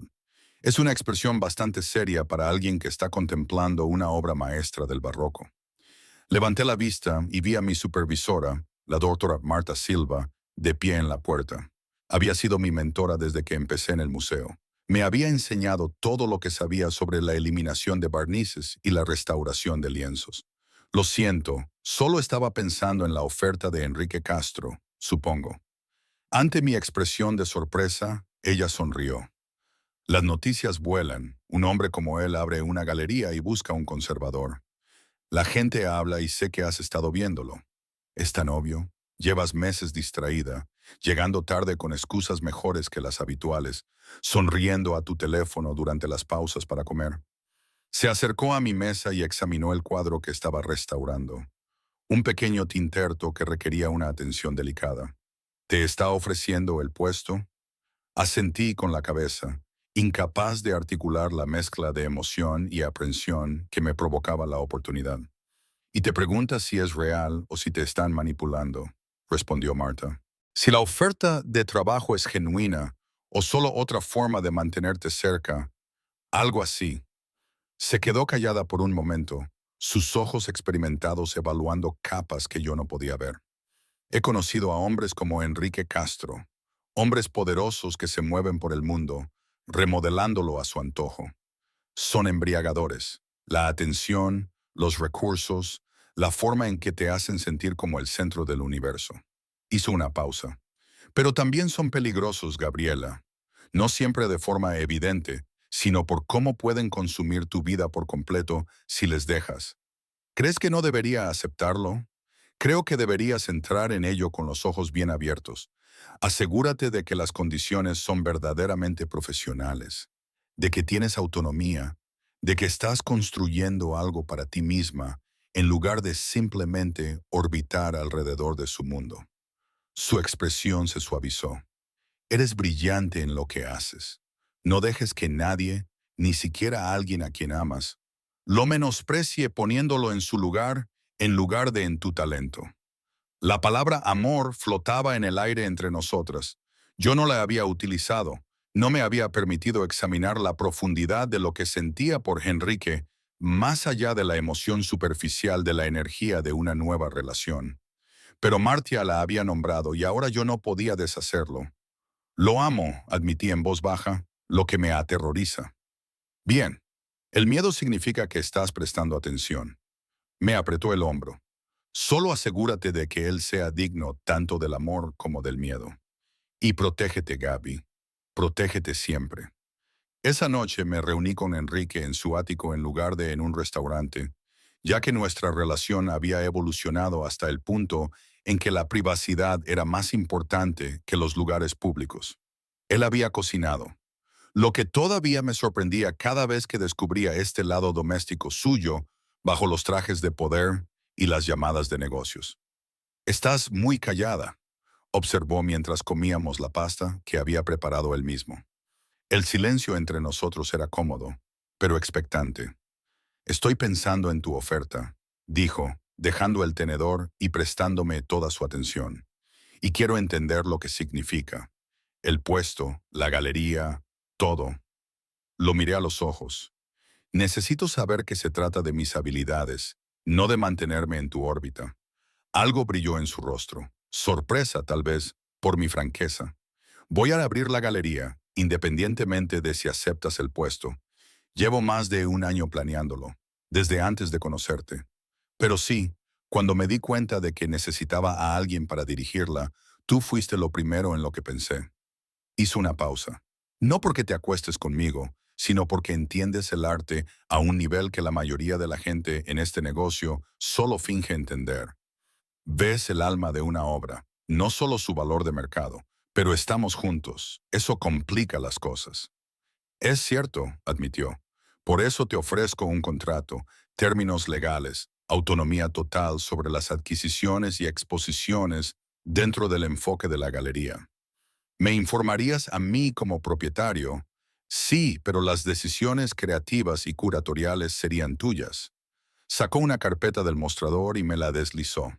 Es una expresión bastante seria para alguien que está contemplando una obra maestra del barroco. Levanté la vista y vi a mi supervisora, la doctora Marta Silva, de pie en la puerta. Había sido mi mentora desde que empecé en el museo. Me había enseñado todo lo que sabía sobre la eliminación de barnices y la restauración de lienzos. Lo siento, solo estaba pensando en la oferta de Enrique Castro, supongo. Ante mi expresión de sorpresa, ella sonrió. Las noticias vuelan. Un hombre como él abre una galería y busca un conservador. La gente habla y sé que has estado viéndolo. Es tan obvio. Llevas meses distraída, llegando tarde con excusas mejores que las habituales, sonriendo a tu teléfono durante las pausas para comer. Se acercó a mi mesa y examinó el cuadro que estaba restaurando. Un pequeño tinterto que requería una atención delicada. ¿Te está ofreciendo el puesto? Asentí con la cabeza, incapaz de articular la mezcla de emoción y aprensión que me provocaba la oportunidad. Y te preguntas si es real o si te están manipulando, respondió Marta. Si la oferta de trabajo es genuina o solo otra forma de mantenerte cerca, algo así. Se quedó callada por un momento, sus ojos experimentados evaluando capas que yo no podía ver. He conocido a hombres como Enrique Castro, hombres poderosos que se mueven por el mundo, remodelándolo a su antojo. Son embriagadores. La atención, los recursos, la forma en que te hacen sentir como el centro del universo. Hizo una pausa. Pero también son peligrosos, Gabriela. No siempre de forma evidente, sino por cómo pueden consumir tu vida por completo si les dejas. ¿Crees que no debería aceptarlo? Creo que deberías entrar en ello con los ojos bien abiertos. Asegúrate de que las condiciones son verdaderamente profesionales, de que tienes autonomía, de que estás construyendo algo para ti misma en lugar de simplemente orbitar alrededor de su mundo. Su expresión se suavizó. Eres brillante en lo que haces. No dejes que nadie, ni siquiera alguien a quien amas, lo menosprecie poniéndolo en lugar de en tu talento. La palabra amor flotaba en el aire entre nosotras. Yo no la había utilizado. No me había permitido examinar la profundidad de lo que sentía por Enrique, más allá de la emoción superficial de la energía de una nueva relación. Pero Martia la había nombrado y ahora yo no podía deshacerlo. Lo amo, admití en voz baja, lo que me aterroriza. Bien, el miedo significa que estás prestando atención. Me apretó el hombro. Solo asegúrate de que él sea digno tanto del amor como del miedo. Y protégete, Gaby. Protégete siempre. Esa noche me reuní con Enrique en su ático en lugar de en un restaurante, ya que nuestra relación había evolucionado hasta el punto en que la privacidad era más importante que los lugares públicos. Él había cocinado, lo que todavía me sorprendía cada vez que descubría este lado doméstico suyo bajo los trajes de poder y las llamadas de negocios. «Estás muy callada», observó mientras comíamos la pasta que había preparado él mismo. El silencio entre nosotros era cómodo, pero expectante. «Estoy pensando en tu oferta», dijo, dejando el tenedor y prestándome toda su atención. «Y quiero entender lo que significa. El puesto, la galería, todo». Lo miré a los ojos. «Necesito saber que se trata de mis habilidades, no de mantenerme en tu órbita». Algo brilló en su rostro. Sorpresa, tal vez, por mi franqueza. «Voy a abrir la galería, independientemente de si aceptas el puesto. Llevo más de un año planeándolo, desde antes de conocerte. Pero sí, cuando me di cuenta de que necesitaba a alguien para dirigirla, tú fuiste lo primero en lo que pensé». Hizo una pausa. «No porque te acuestes conmigo, sino porque entiendes el arte a un nivel que la mayoría de la gente en este negocio solo finge entender. Ves el alma de una obra, no solo su valor de mercado, pero estamos juntos. Eso complica las cosas». «Es cierto», admitió. «Por eso te ofrezco un contrato, términos legales, autonomía total sobre las adquisiciones y exposiciones dentro del enfoque de la galería. ¿Me informarías a mí como propietario? Sí, pero las decisiones creativas y curatoriales serían tuyas». Sacó una carpeta del mostrador y me la deslizó.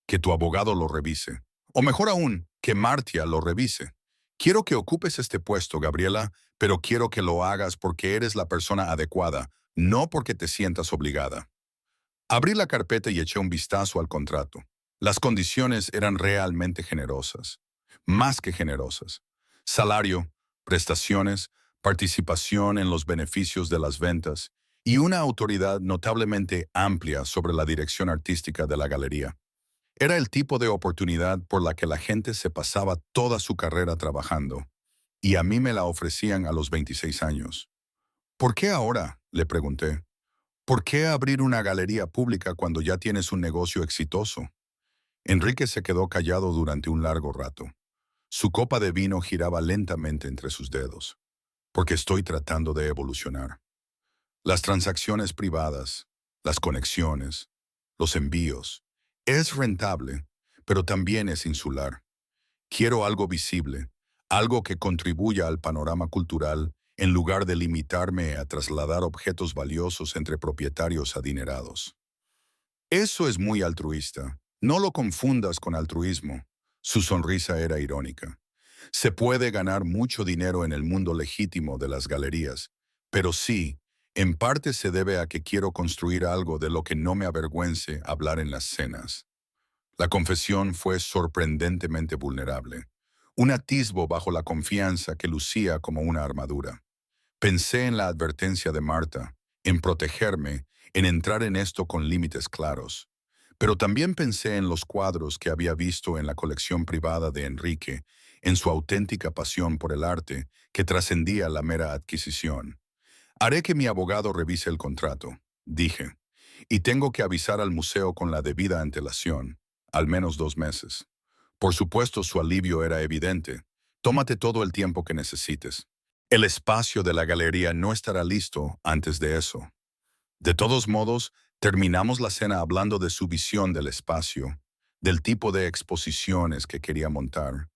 «Que tu abogado lo revise. O mejor aún, que Martia lo revise. Quiero que ocupes este puesto, Gabriela, pero quiero que lo hagas porque eres la persona adecuada, no porque te sientas obligada». Abrí la carpeta y eché un vistazo al contrato. Las condiciones eran realmente generosas, más que generosas. Salario, prestaciones, participación en los beneficios de las ventas y una autoridad notablemente amplia sobre la dirección artística de la galería. Era el tipo de oportunidad por la que la gente se pasaba toda su carrera trabajando, y a mí me la ofrecían a los 26 años. «¿Por qué ahora?», le pregunté. «¿Por qué abrir una galería pública cuando ya tienes un negocio exitoso?». Enrique se quedó callado durante un largo rato. Su copa de vino giraba lentamente entre sus dedos. «Porque estoy tratando de evolucionar. Las transacciones privadas, las conexiones, los envíos. Es rentable, pero también es insular. Quiero algo visible, algo que contribuya al panorama cultural en lugar de limitarme a trasladar objetos valiosos entre propietarios adinerados». «Eso es muy altruista. No lo confundas con altruismo». Su sonrisa era irónica. «Se puede ganar mucho dinero en el mundo legítimo de las galerías, pero sí, en parte se debe a que quiero construir algo de lo que no me avergüence hablar en las cenas». La confesión fue sorprendentemente vulnerable, un atisbo bajo la confianza que lucía como una armadura. Pensé en la advertencia de Marta, en protegerme, en entrar en esto con límites claros. Pero también pensé en los cuadros que había visto en la colección privada de Enrique, en su auténtica pasión por el arte, que trascendía la mera adquisición. Haré que mi abogado revise el contrato, dije, y tengo que avisar al museo con la debida antelación, al menos 2 meses. Por supuesto, su alivio era evidente. Tómate todo el tiempo que necesites. El espacio de la galería no estará listo antes de eso. De todos modos, terminamos la cena hablando de su visión del espacio, del tipo de exposiciones que quería montar,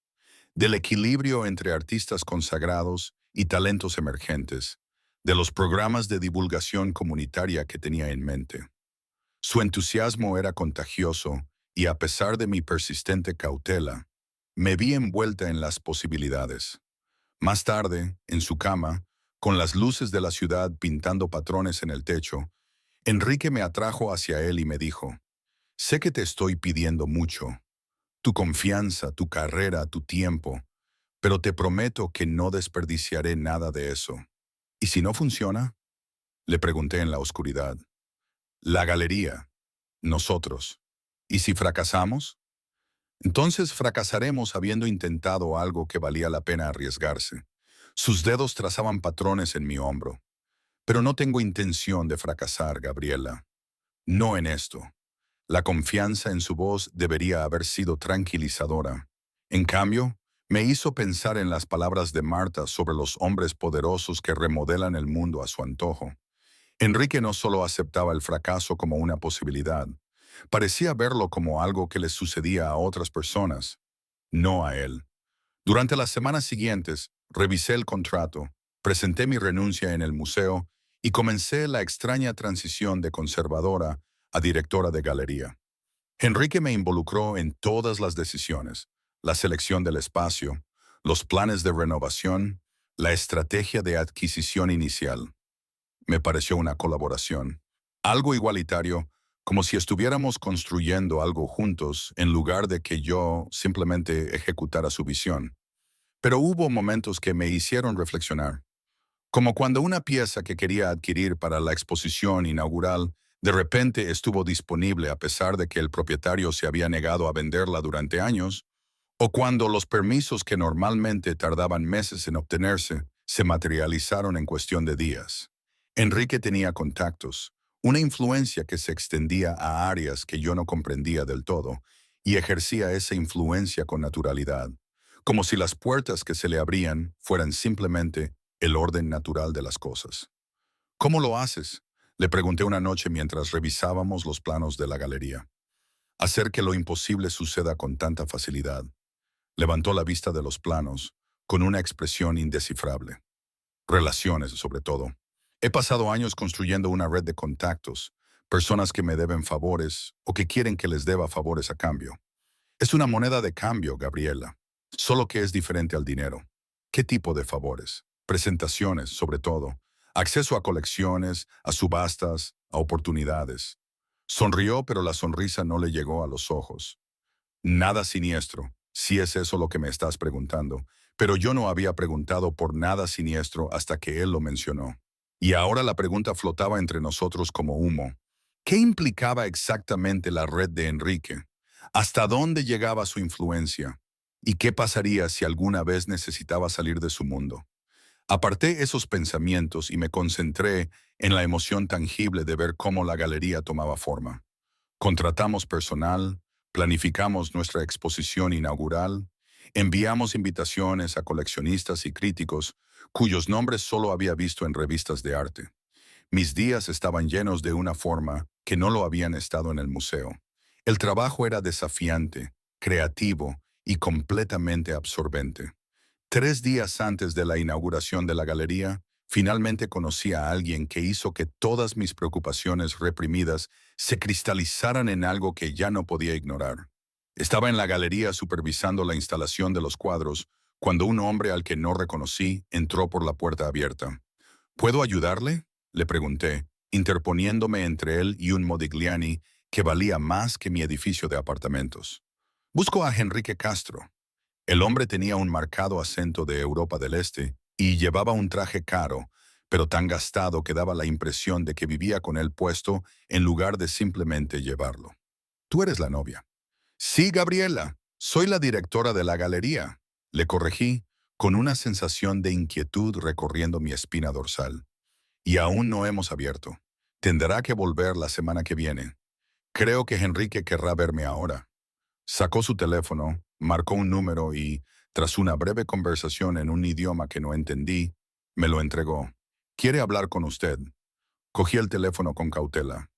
del equilibrio entre artistas consagrados y talentos emergentes, de los programas de divulgación comunitaria que tenía en mente. Su entusiasmo era contagioso y a pesar de mi persistente cautela, me vi envuelta en las posibilidades. Más tarde, en su cama, con las luces de la ciudad pintando patrones en el techo, Enrique me atrajo hacia él y me dijo, sé que te estoy pidiendo mucho, tu confianza, tu carrera, tu tiempo, pero te prometo que no desperdiciaré nada de eso. ¿Y si no funciona? Le pregunté en la oscuridad. La galería, nosotros. ¿Y si fracasamos? Entonces fracasaremos habiendo intentado algo que valía la pena arriesgarse. Sus dedos trazaban patrones en mi hombro. Pero no tengo intención de fracasar, Gabriela. No en esto. La confianza en su voz debería haber sido tranquilizadora. En cambio, me hizo pensar en las palabras de Marta sobre los hombres poderosos que remodelan el mundo a su antojo. Enrique no solo aceptaba el fracaso como una posibilidad, parecía verlo como algo que le sucedía a otras personas, no a él. Durante las semanas siguientes, revisé el contrato, presenté mi renuncia en el museo y comencé la extraña transición de conservadora a directora de galería. Enrique me involucró en todas las decisiones, la selección del espacio, los planes de renovación, la estrategia de adquisición inicial. Me pareció una colaboración, algo igualitario, como si estuviéramos construyendo algo juntos en lugar de que yo simplemente ejecutara su visión. Pero hubo momentos que me hicieron reflexionar, como cuando una pieza que quería adquirir para la exposición inaugural de repente estuvo disponible a pesar de que el propietario se había negado a venderla durante años, o cuando los permisos que normalmente tardaban meses en obtenerse se materializaron en cuestión de días. Enrique tenía contactos, una influencia que se extendía a áreas que yo no comprendía del todo, y ejercía esa influencia con naturalidad, como si las puertas que se le abrían fueran simplemente el orden natural de las cosas. ¿Cómo lo haces?, le pregunté una noche mientras revisábamos los planos de la galería. Hacer que lo imposible suceda con tanta facilidad. Levantó la vista de los planos, con una expresión indescifrable. Relaciones, sobre todo. He pasado años construyendo una red de contactos, personas que me deben favores o que quieren que les deba favores a cambio. Es una moneda de cambio, Gabriela, solo que es diferente al dinero. ¿Qué tipo de favores? Presentaciones, sobre todo. Acceso a colecciones, a subastas, a oportunidades. Sonrió, pero la sonrisa no le llegó a los ojos. Nada siniestro, si es eso lo que me estás preguntando, pero yo no había preguntado por nada siniestro hasta que él lo mencionó. Y ahora la pregunta flotaba entre nosotros como humo. ¿Qué implicaba exactamente la red de Enrique? ¿Hasta dónde llegaba su influencia? ¿Y qué pasaría si alguna vez necesitaba salir de su mundo? Aparté esos pensamientos y me concentré en la emoción tangible de ver cómo la galería tomaba forma. Contratamos personal, planificamos nuestra exposición inaugural, enviamos invitaciones a coleccionistas y críticos cuyos nombres solo había visto en revistas de arte. Mis días estaban llenos de una forma que no lo habían estado en el museo. El trabajo era desafiante, creativo y completamente absorbente. 3 días antes de la inauguración de la galería, finalmente conocí a alguien que hizo que todas mis preocupaciones reprimidas se cristalizaran en algo que ya no podía ignorar. Estaba en la galería supervisando la instalación de los cuadros cuando un hombre al que no reconocí entró por la puerta abierta. ¿Puedo ayudarle?, le pregunté, interponiéndome entre él y un Modigliani que valía más que mi edificio de apartamentos. Busco a Enrique Castro. El hombre tenía un marcado acento de Europa del Este y llevaba un traje caro, pero tan gastado que daba la impresión de que vivía con él puesto en lugar de simplemente llevarlo. Tú eres la novia. Sí, Gabriela, soy la directora de la galería. Le corregí, con una sensación de inquietud recorriendo mi espina dorsal. Y aún no hemos abierto. Tendrá que volver la semana que viene. Creo que Enrique querrá verme ahora. Sacó su teléfono, marcó un número y, tras una breve conversación en un idioma que no entendí, me lo entregó. ¿Quiere hablar con usted? Cogí el teléfono con cautela.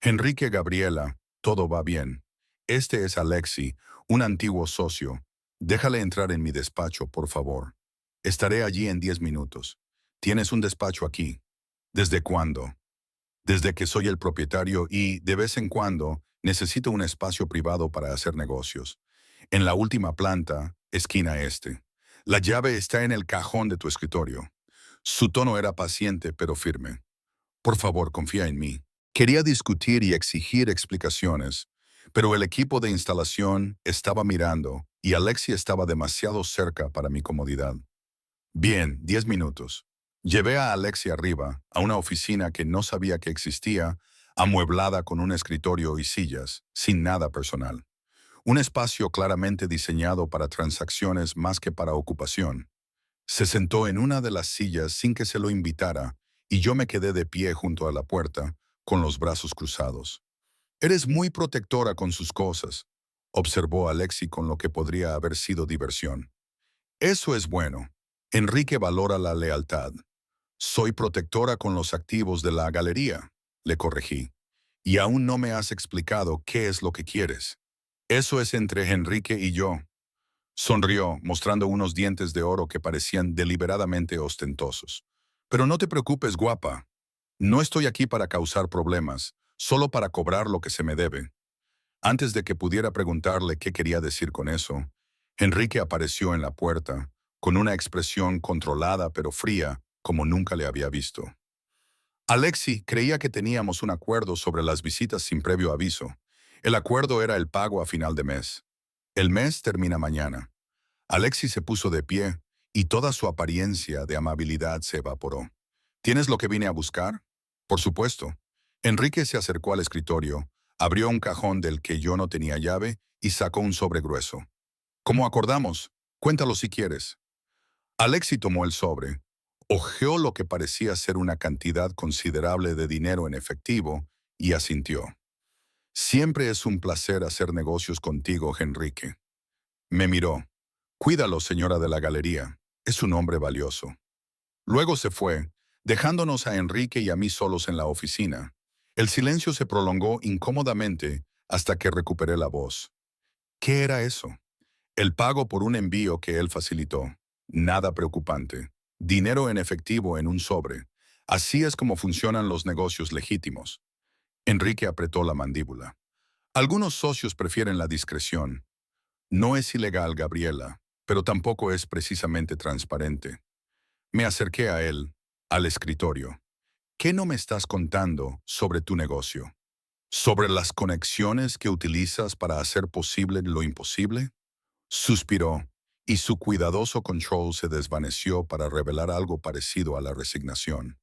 Enrique, Gabriela, todo va bien. Este es Alexi, un antiguo socio. Déjale entrar en mi despacho, por favor. Estaré allí en 10 minutos. Tienes un despacho aquí. ¿Desde cuándo? Desde que soy el propietario y, de vez en cuando, necesito un espacio privado para hacer negocios. En la última planta, esquina este. La llave está en el cajón de tu escritorio. Su tono era paciente pero firme. Por favor, confía en mí. Quería discutir y exigir explicaciones, pero el equipo de instalación estaba mirando y Alexi estaba demasiado cerca para mi comodidad. Bien, 10 minutos. Llevé a Alexi arriba, a una oficina que no sabía que existía, amueblada con un escritorio y sillas, sin nada personal. Un espacio claramente diseñado para transacciones más que para ocupación. Se sentó en una de las sillas sin que se lo invitara, y yo me quedé de pie junto a la puerta, con los brazos cruzados. Eres muy protectora con sus cosas, observó Alexi con lo que podría haber sido diversión. Eso es bueno. Enrique valora la lealtad. Soy protectora con los activos de la galería, le corregí. Y aún no me has explicado qué es lo que quieres. Eso es entre Enrique y yo. Sonrió, mostrando unos dientes de oro que parecían deliberadamente ostentosos. Pero no te preocupes, guapa. No estoy aquí para causar problemas, solo para cobrar lo que se me debe. Antes de que pudiera preguntarle qué quería decir con eso, Enrique apareció en la puerta, con una expresión controlada pero fría, como nunca le había visto. Alexi creía que teníamos un acuerdo sobre las visitas sin previo aviso. El acuerdo era el pago a final de mes. El mes termina mañana. Alexi se puso de pie y toda su apariencia de amabilidad se evaporó. ¿Tienes lo que vine a buscar? Por supuesto. Enrique se acercó al escritorio, abrió un cajón del que yo no tenía llave y sacó un sobre grueso. Como acordamos, cuéntalo si quieres. Alexi tomó el sobre, hojeó lo que parecía ser una cantidad considerable de dinero en efectivo y asintió. Siempre es un placer hacer negocios contigo, Enrique. Me miró. Cuídalo, señora de la galería. Es un hombre valioso. Luego se fue, dejándonos a Enrique y a mí solos en la oficina. El silencio se prolongó incómodamente hasta que recuperé la voz. ¿Qué era eso? El pago por un envío que él facilitó. Nada preocupante. Dinero en efectivo en un sobre. Así es como funcionan los negocios legítimos. Enrique apretó la mandíbula. Algunos socios prefieren la discreción. No es ilegal, Gabriela, pero tampoco es precisamente transparente. Me acerqué a él, al escritorio. ¿Qué no me estás contando sobre tu negocio? ¿Sobre las conexiones que utilizas para hacer posible lo imposible? Suspiró, y su cuidadoso control se desvaneció para revelar algo parecido a la resignación.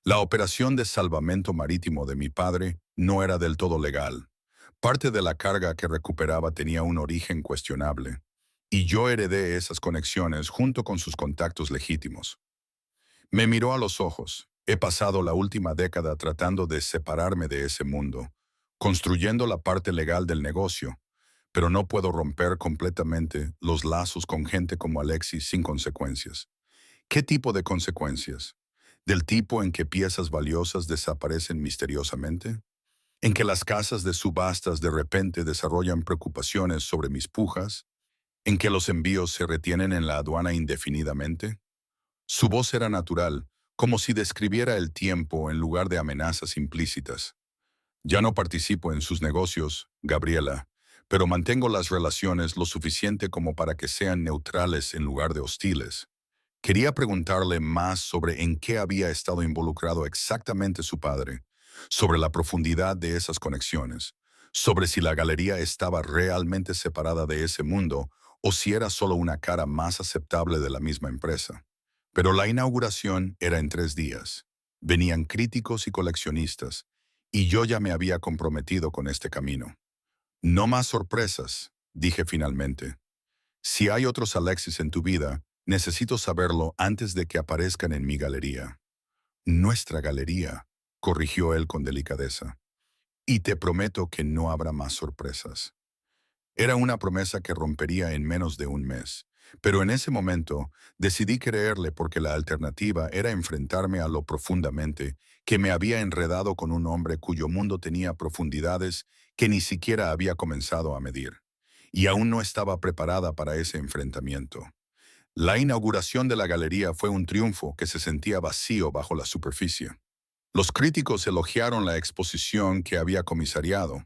La operación de salvamento marítimo de mi padre no era del todo legal. Parte de la carga que recuperaba tenía un origen cuestionable, y yo heredé esas conexiones junto con sus contactos legítimos. Me miró a los ojos. He pasado la última década tratando de separarme de ese mundo, construyendo la parte legal del negocio, pero no puedo romper completamente los lazos con gente como Alexis sin consecuencias. ¿Qué tipo de consecuencias? ¿Del tipo en que piezas valiosas desaparecen misteriosamente? ¿En que las casas de subastas de repente desarrollan preocupaciones sobre mis pujas? ¿En que los envíos se retienen en la aduana indefinidamente? Su voz era natural, como si describiera el tiempo en lugar de amenazas implícitas. Ya no participo en sus negocios, Gabriela, pero mantengo las relaciones lo suficiente como para que sean neutrales en lugar de hostiles. Quería preguntarle más sobre en qué había estado involucrado exactamente su padre, sobre la profundidad de esas conexiones, sobre si la galería estaba realmente separada de ese mundo o si era solo una cara más aceptable de la misma empresa. Pero la inauguración era en 3 días. Venían críticos y coleccionistas, y yo ya me había comprometido con este camino. No más sorpresas, dije finalmente. Si hay otros Alexis en tu vida, necesito saberlo antes de que aparezcan en mi galería. Nuestra galería, corrigió él con delicadeza. Y te prometo que no habrá más sorpresas. Era una promesa que rompería en menos de un mes, pero en ese momento decidí creerle porque la alternativa era enfrentarme a lo profundamente que me había enredado con un hombre cuyo mundo tenía profundidades que ni siquiera había comenzado a medir. Y aún no estaba preparada para ese enfrentamiento. La inauguración de la galería fue un triunfo que se sentía vacío bajo la superficie. Los críticos elogiaron la exposición que había comisariado,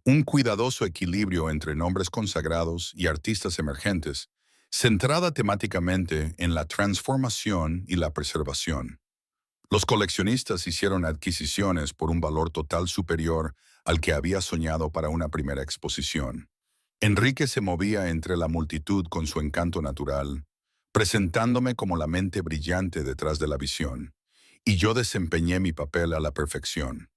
un cuidadoso equilibrio entre nombres consagrados y artistas emergentes, centrada temáticamente en la transformación y la preservación. Los coleccionistas hicieron adquisiciones por un valor total superior al que había soñado para una primera exposición. Enrique se movía entre la multitud con su encanto natural, presentándome como la mente brillante detrás de la visión, y yo desempeñé mi papel a la perfección.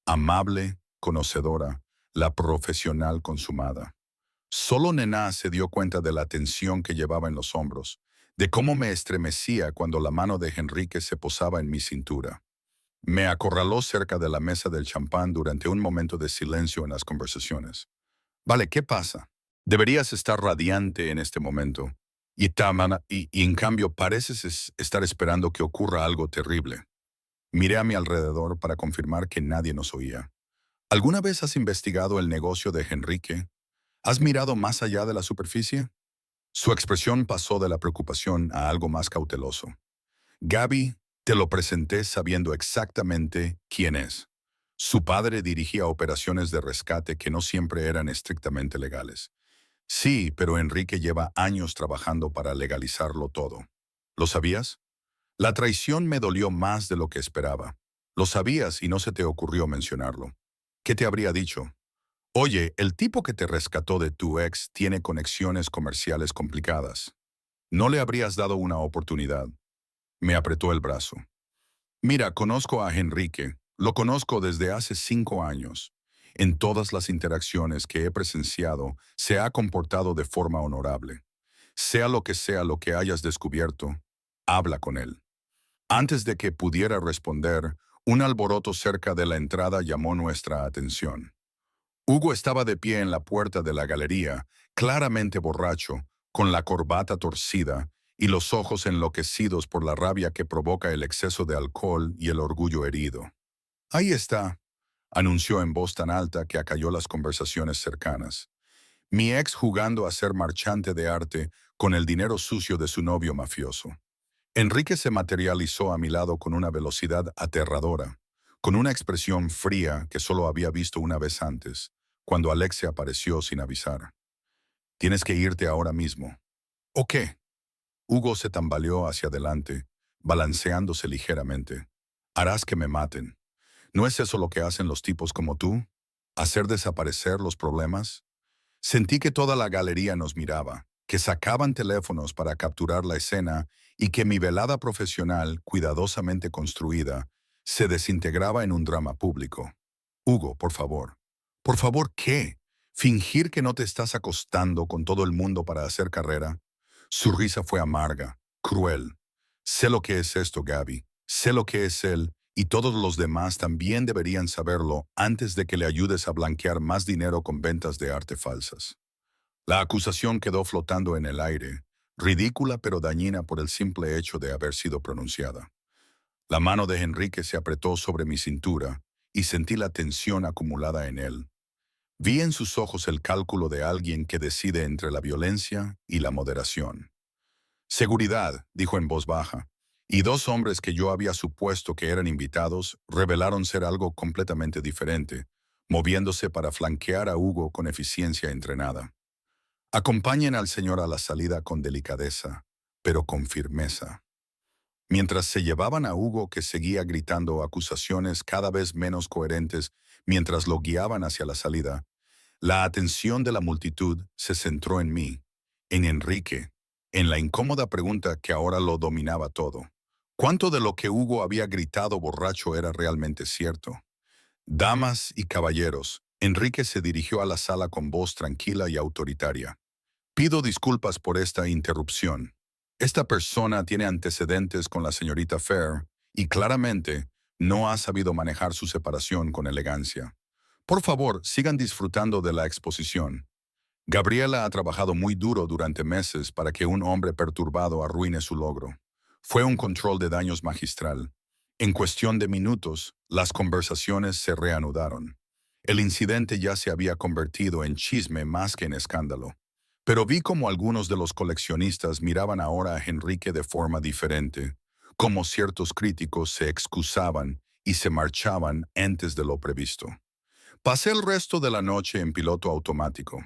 Amable, conocedora, la profesional consumada. Solo Nena se dio cuenta de la tensión que llevaba en los hombros, de cómo me estremecía cuando la mano de Enrique se posaba en mi cintura. Me acorraló cerca de la mesa del champán durante un momento de silencio en las conversaciones. Vale, ¿qué pasa? Deberías estar radiante en este momento. Y en cambio pareces estar esperando que ocurra algo terrible. Miré a mi alrededor para confirmar que nadie nos oía. ¿Alguna vez has investigado el negocio de Enrique? ¿Has mirado más allá de la superficie? Su expresión pasó de la preocupación a algo más cauteloso. Gaby, te lo presenté sabiendo exactamente quién es. Su padre dirigía operaciones de rescate que no siempre eran estrictamente legales. Sí, pero Enrique lleva años trabajando para legalizarlo todo. ¿Lo sabías? La traición me dolió más de lo que esperaba. Lo sabías y no se te ocurrió mencionarlo. ¿Qué te habría dicho? Oye, el tipo que te rescató de tu ex tiene conexiones comerciales complicadas. ¿No le habrías dado una oportunidad? Me apretó el brazo. Mira, conozco a Enrique. Lo conozco desde hace 5 años. En todas las interacciones que he presenciado, se ha comportado de forma honorable. Sea lo que hayas descubierto, habla con él. Antes de que pudiera responder, un alboroto cerca de la entrada llamó nuestra atención. Hugo estaba de pie en la puerta de la galería, claramente borracho, con la corbata torcida y los ojos enloquecidos por la rabia que provoca el exceso de alcohol y el orgullo herido. Ahí está, anunció en voz tan alta que acalló las conversaciones cercanas. Mi ex jugando a ser marchante de arte con el dinero sucio de su novio mafioso. Enrique se materializó a mi lado con una velocidad aterradora, con una expresión fría que solo había visto una vez antes, cuando Alexia apareció sin avisar. Tienes que irte ahora mismo. ¿O qué? Hugo se tambaleó hacia adelante, balanceándose ligeramente. Harás que me maten. ¿No es eso lo que hacen los tipos como tú? ¿Hacer desaparecer los problemas? Sentí que toda la galería nos miraba, que sacaban teléfonos para capturar la escena y que mi velada profesional, cuidadosamente construida, se desintegraba en un drama público. Hugo, por favor. ¿Por favor qué? ¿Fingir que no te estás acostando con todo el mundo para hacer carrera? Su risa fue amarga, cruel. Sé lo que es esto, Gaby. Sé lo que es él, y todos los demás también deberían saberlo antes de que le ayudes a blanquear más dinero con ventas de arte falsas. La acusación quedó flotando en el aire, ridícula pero dañina por el simple hecho de haber sido pronunciada. La mano de Enrique se apretó sobre mi cintura y sentí la tensión acumulada en él. Vi en sus ojos el cálculo de alguien que decide entre la violencia y la moderación. Seguridad, dijo en voz baja, y 2 hombres que yo había supuesto que eran invitados revelaron ser algo completamente diferente, moviéndose para flanquear a Hugo con eficiencia entrenada. Acompañen al señor a la salida con delicadeza, pero con firmeza. Mientras se llevaban a Hugo, que seguía gritando acusaciones cada vez menos coherentes mientras lo guiaban hacia la salida, la atención de la multitud se centró en mí, en Enrique, en la incómoda pregunta que ahora lo dominaba todo. ¿Cuánto de lo que Hugo había gritado borracho era realmente cierto? Damas y caballeros, Enrique se dirigió a la sala con voz tranquila y autoritaria. Pido disculpas por esta interrupción. Esta persona tiene antecedentes con la señorita Fair y claramente no ha sabido manejar su separación con elegancia. Por favor, sigan disfrutando de la exposición. Gabriela ha trabajado muy duro durante meses para que un hombre perturbado arruine su logro. Fue un control de daños magistral. En cuestión de minutos, las conversaciones se reanudaron. El incidente ya se había convertido en chisme más que en escándalo. Pero vi como algunos de los coleccionistas miraban ahora a Enrique de forma diferente, como ciertos críticos se excusaban y se marchaban antes de lo previsto. Pasé el resto de la noche en piloto automático,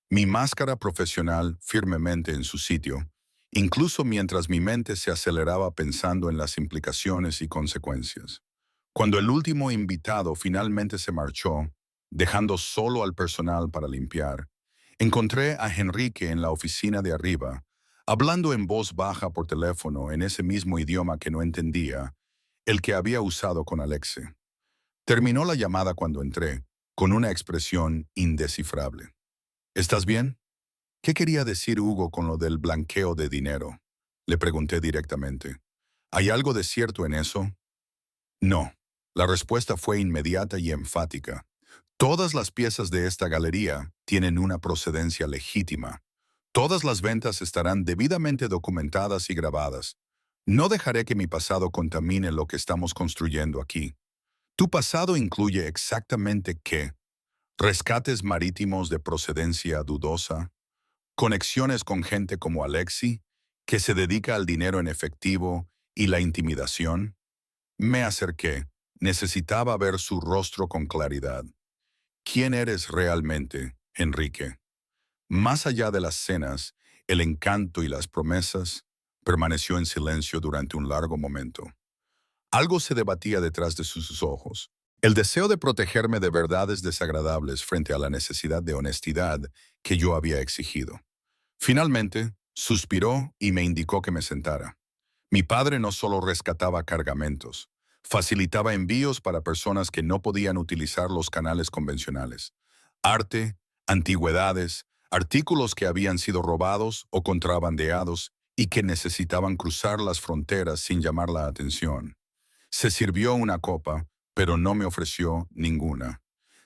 mi máscara profesional firmemente en su sitio, incluso mientras mi mente se aceleraba pensando en las implicaciones y consecuencias. Cuando el último invitado finalmente se marchó, dejando solo al personal para limpiar, encontré a Enrique en la oficina de arriba, hablando en voz baja por teléfono en ese mismo idioma que no entendía, el que había usado con Alexe. Terminó la llamada cuando entré, con una expresión indescifrable. ¿Estás bien? ¿Qué quería decir Hugo con lo del blanqueo de dinero? Le pregunté directamente. ¿Hay algo de cierto en eso? No. La respuesta fue inmediata y enfática. Todas las piezas de esta galería tienen una procedencia legítima. Todas las ventas estarán debidamente documentadas y grabadas. No dejaré que mi pasado contamine lo que estamos construyendo aquí. Tu pasado incluye exactamente qué: rescates marítimos de procedencia dudosa, conexiones con gente como Alexi, que se dedica al dinero en efectivo y la intimidación. Me acerqué. Necesitaba ver su rostro con claridad. ¿Quién eres realmente, Enrique? Más allá de las cenas, el encanto y las promesas, permaneció en silencio durante un largo momento. Algo se debatía detrás de sus ojos. El deseo de protegerme de verdades desagradables frente a la necesidad de honestidad que yo había exigido. Finalmente, suspiró y me indicó que me sentara. Mi padre no solo rescataba cargamentos, facilitaba envíos para personas que no podían utilizar los canales convencionales. Arte, antigüedades, artículos que habían sido robados o contrabandeados y que necesitaban cruzar las fronteras sin llamar la atención. Se sirvió una copa, pero no me ofreció ninguna.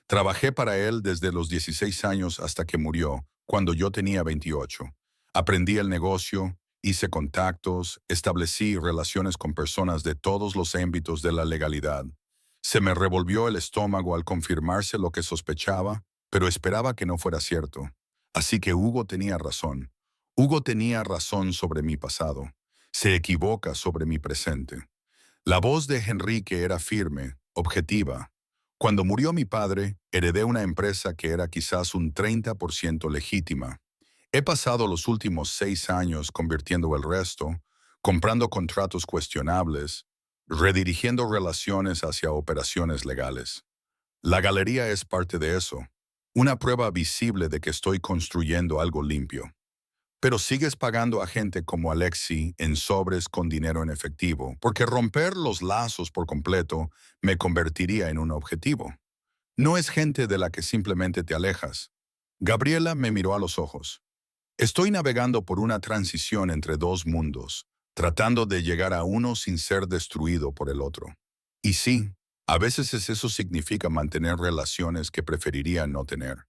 Trabajé para él desde los 16 años hasta que murió, cuando yo tenía 28. Aprendí el negocio, hice contactos, establecí relaciones con personas de todos los ámbitos de la legalidad. Se me revolvió el estómago al confirmarse lo que sospechaba, pero esperaba que no fuera cierto. Así que Hugo tenía razón. Hugo tenía razón sobre mi pasado. Se equivoca sobre mi presente. La voz de Enrique era firme, objetiva. Cuando murió mi padre, heredé una empresa que era quizás un 30% legítima. He pasado los últimos 6 años convirtiendo el resto, comprando contratos cuestionables, redirigiendo relaciones hacia operaciones legales. La galería es parte de eso, una prueba visible de que estoy construyendo algo limpio. Pero sigues pagando a gente como Alexi en sobres con dinero en efectivo, porque romper los lazos por completo me convertiría en un objetivo. No es gente de la que simplemente te alejas. Gabriela me miró a los ojos. Estoy navegando por una transición entre dos mundos, tratando de llegar a uno sin ser destruido por el otro. Y sí, a veces eso significa mantener relaciones que preferiría no tener.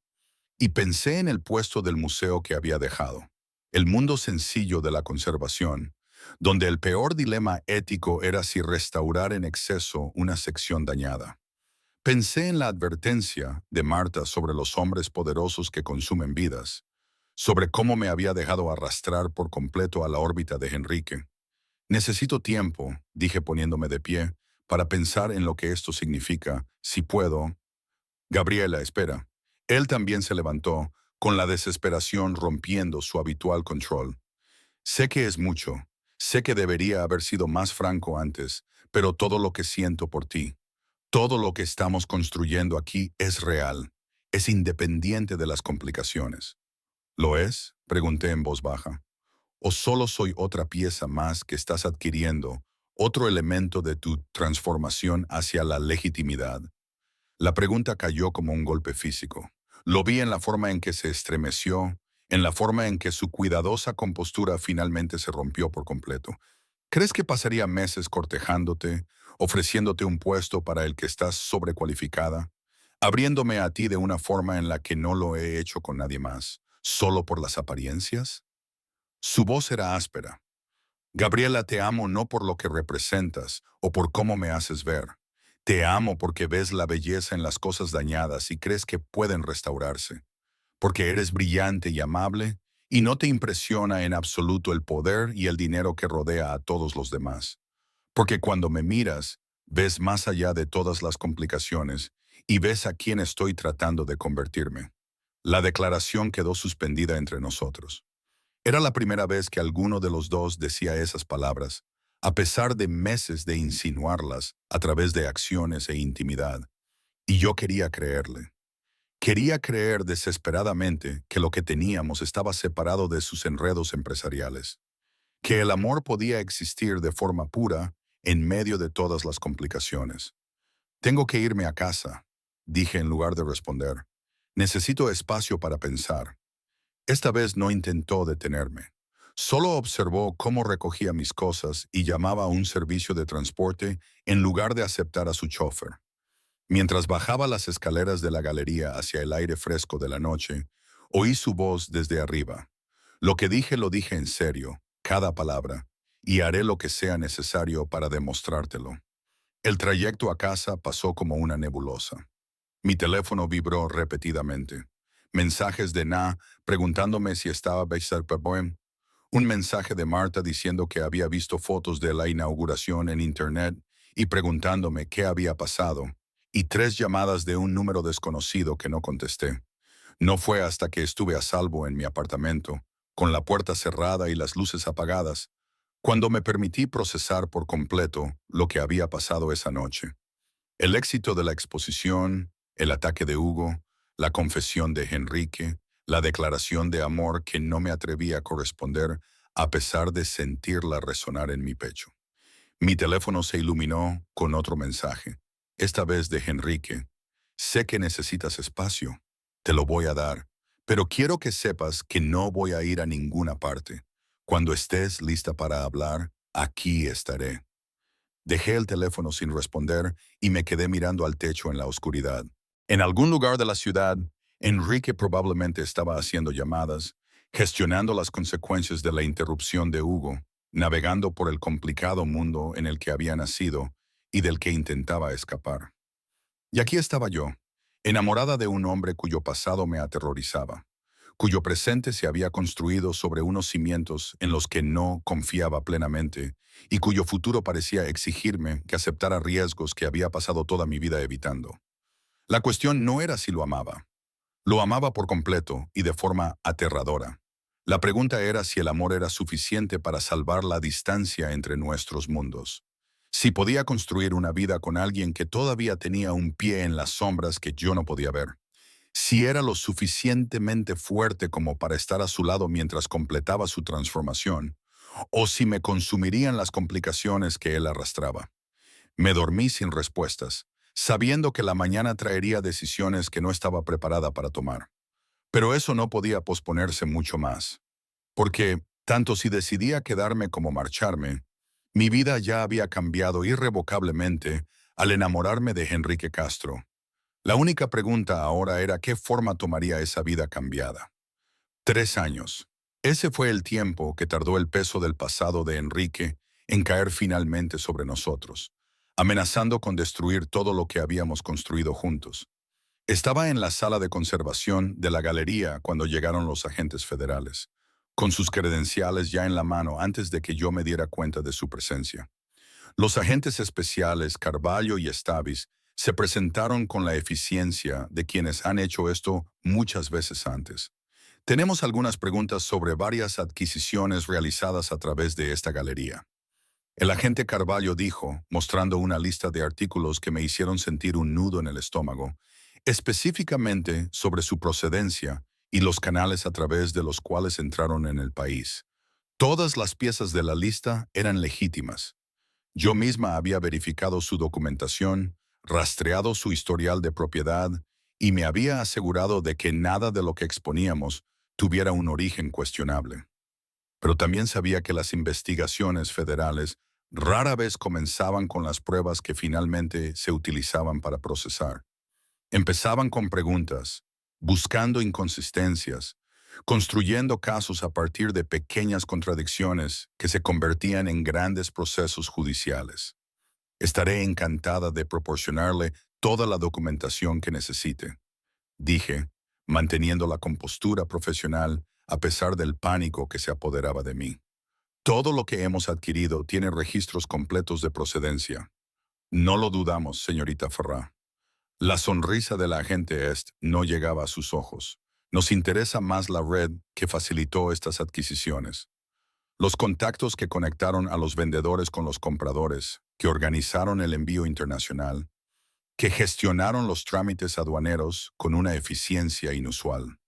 Y pensé en el puesto del museo que había dejado, el mundo sencillo de la conservación, donde el peor dilema ético era si restaurar en exceso una sección dañada. Pensé en la advertencia de Marta sobre los hombres poderosos que consumen vidas, sobre cómo me había dejado arrastrar por completo a la órbita de Enrique. Necesito tiempo, dije poniéndome de pie, para pensar en lo que esto significa, si puedo. Gabriela, espera. Él también se levantó, con la desesperación rompiendo su habitual control. Sé que es mucho, sé que debería haber sido más franco antes, pero todo lo que siento por ti, todo lo que estamos construyendo aquí es real, es independiente de las complicaciones. ¿Lo es? Pregunté en voz baja. ¿O solo soy otra pieza más que estás adquiriendo, otro elemento de tu transformación hacia la legitimidad? La pregunta cayó como un golpe físico. Lo vi en la forma en que se estremeció, en la forma en que su cuidadosa compostura finalmente se rompió por completo. ¿Crees que pasaría meses cortejándote, ofreciéndote un puesto para el que estás sobrecualificada, abriéndome a ti de una forma en la que no lo he hecho con nadie más, solo por las apariencias? Su voz era áspera. Gabriela, te amo no por lo que representas o por cómo me haces ver. Te amo porque ves la belleza en las cosas dañadas y crees que pueden restaurarse. Porque eres brillante y amable y no te impresiona en absoluto el poder y el dinero que rodea a todos los demás. Porque cuando me miras, ves más allá de todas las complicaciones y ves a quién estoy tratando de convertirme. La declaración quedó suspendida entre nosotros. Era la primera vez que alguno de los dos decía esas palabras, a pesar de meses de insinuarlas a través de acciones e intimidad. Y yo quería creerle. Quería creer desesperadamente que lo que teníamos estaba separado de sus enredos empresariales, que el amor podía existir de forma pura en medio de todas las complicaciones. Tengo que irme a casa, dije en lugar de responder. Necesito espacio para pensar. Esta vez no intentó detenerme. Solo observó cómo recogía mis cosas y llamaba a un servicio de transporte en lugar de aceptar a su chofer. Mientras bajaba las escaleras de la galería hacia el aire fresco de la noche, oí su voz desde arriba. Lo que dije lo dije en serio, cada palabra, y haré lo que sea necesario para demostrártelo. El trayecto a casa pasó como una nebulosa. Mi teléfono vibró repetidamente. Mensajes de Na preguntándome si estaba Bohem. Un mensaje de Marta diciendo que había visto fotos de la inauguración en internet y preguntándome qué había pasado. Y 3 llamadas de un número desconocido que no contesté. No fue hasta que estuve a salvo en mi apartamento, con la puerta cerrada y las luces apagadas, cuando me permití procesar por completo lo que había pasado esa noche. El éxito de la exposición, el ataque de Hugo, la confesión de Enrique, la declaración de amor que no me atreví a corresponder a pesar de sentirla resonar en mi pecho. Mi teléfono se iluminó con otro mensaje, esta vez de Enrique. Sé que necesitas espacio, te lo voy a dar, pero quiero que sepas que no voy a ir a ninguna parte. Cuando estés lista para hablar, aquí estaré. Dejé el teléfono sin responder y me quedé mirando al techo en la oscuridad. En algún lugar de la ciudad, Enrique probablemente estaba haciendo llamadas, gestionando las consecuencias de la interrupción de Hugo, navegando por el complicado mundo en el que había nacido y del que intentaba escapar. Y aquí estaba yo, enamorada de un hombre cuyo pasado me aterrorizaba, cuyo presente se había construido sobre unos cimientos en los que no confiaba plenamente y cuyo futuro parecía exigirme que aceptara riesgos que había pasado toda mi vida evitando. La cuestión no era si lo amaba. Lo amaba por completo y de forma aterradora. La pregunta era si el amor era suficiente para salvar la distancia entre nuestros mundos. Si podía construir una vida con alguien que todavía tenía un pie en las sombras que yo no podía ver. Si era lo suficientemente fuerte como para estar a su lado mientras completaba su transformación, o si me consumirían las complicaciones que él arrastraba. Me dormí sin respuestas, sabiendo que la mañana traería decisiones que no estaba preparada para tomar. Pero eso no podía posponerse mucho más, porque, tanto si decidía quedarme como marcharme, mi vida ya había cambiado irrevocablemente al enamorarme de Enrique Castro. La única pregunta ahora era qué forma tomaría esa vida cambiada. 3 años. Ese fue el tiempo que tardó el peso del pasado de Enrique en caer finalmente sobre nosotros, amenazando con destruir todo lo que habíamos construido juntos. Estaba en la sala de conservación de la galería cuando llegaron los agentes federales, con sus credenciales ya en la mano antes de que yo me diera cuenta de su presencia. Los agentes especiales Carvalho y Estavis se presentaron con la eficiencia de quienes han hecho esto muchas veces antes. Tenemos algunas preguntas sobre varias adquisiciones realizadas a través de esta galería. El agente Carvalho dijo, mostrando una lista de artículos que me hicieron sentir un nudo en el estómago, específicamente sobre su procedencia y los canales a través de los cuales entraron en el país. Todas las piezas de la lista eran legítimas. Yo misma había verificado su documentación, rastreado su historial de propiedad y me había asegurado de que nada de lo que exponíamos tuviera un origen cuestionable. Pero también sabía que las investigaciones federales rara vez comenzaban con las pruebas que finalmente se utilizaban para procesar. Empezaban con preguntas, buscando inconsistencias, construyendo casos a partir de pequeñas contradicciones que se convertían en grandes procesos judiciales. Estaré encantada de proporcionarle toda la documentación que necesite, dije, manteniendo la compostura profesional a pesar del pánico que se apoderaba de mí. Todo lo que hemos adquirido tiene registros completos de procedencia. No lo dudamos, señorita Farrah. La sonrisa de la agente Est no llegaba a sus ojos. Nos interesa más la red que facilitó estas adquisiciones. Los contactos que conectaron a los vendedores con los compradores, que organizaron el envío internacional, que gestionaron los trámites aduaneros con una eficiencia inusual.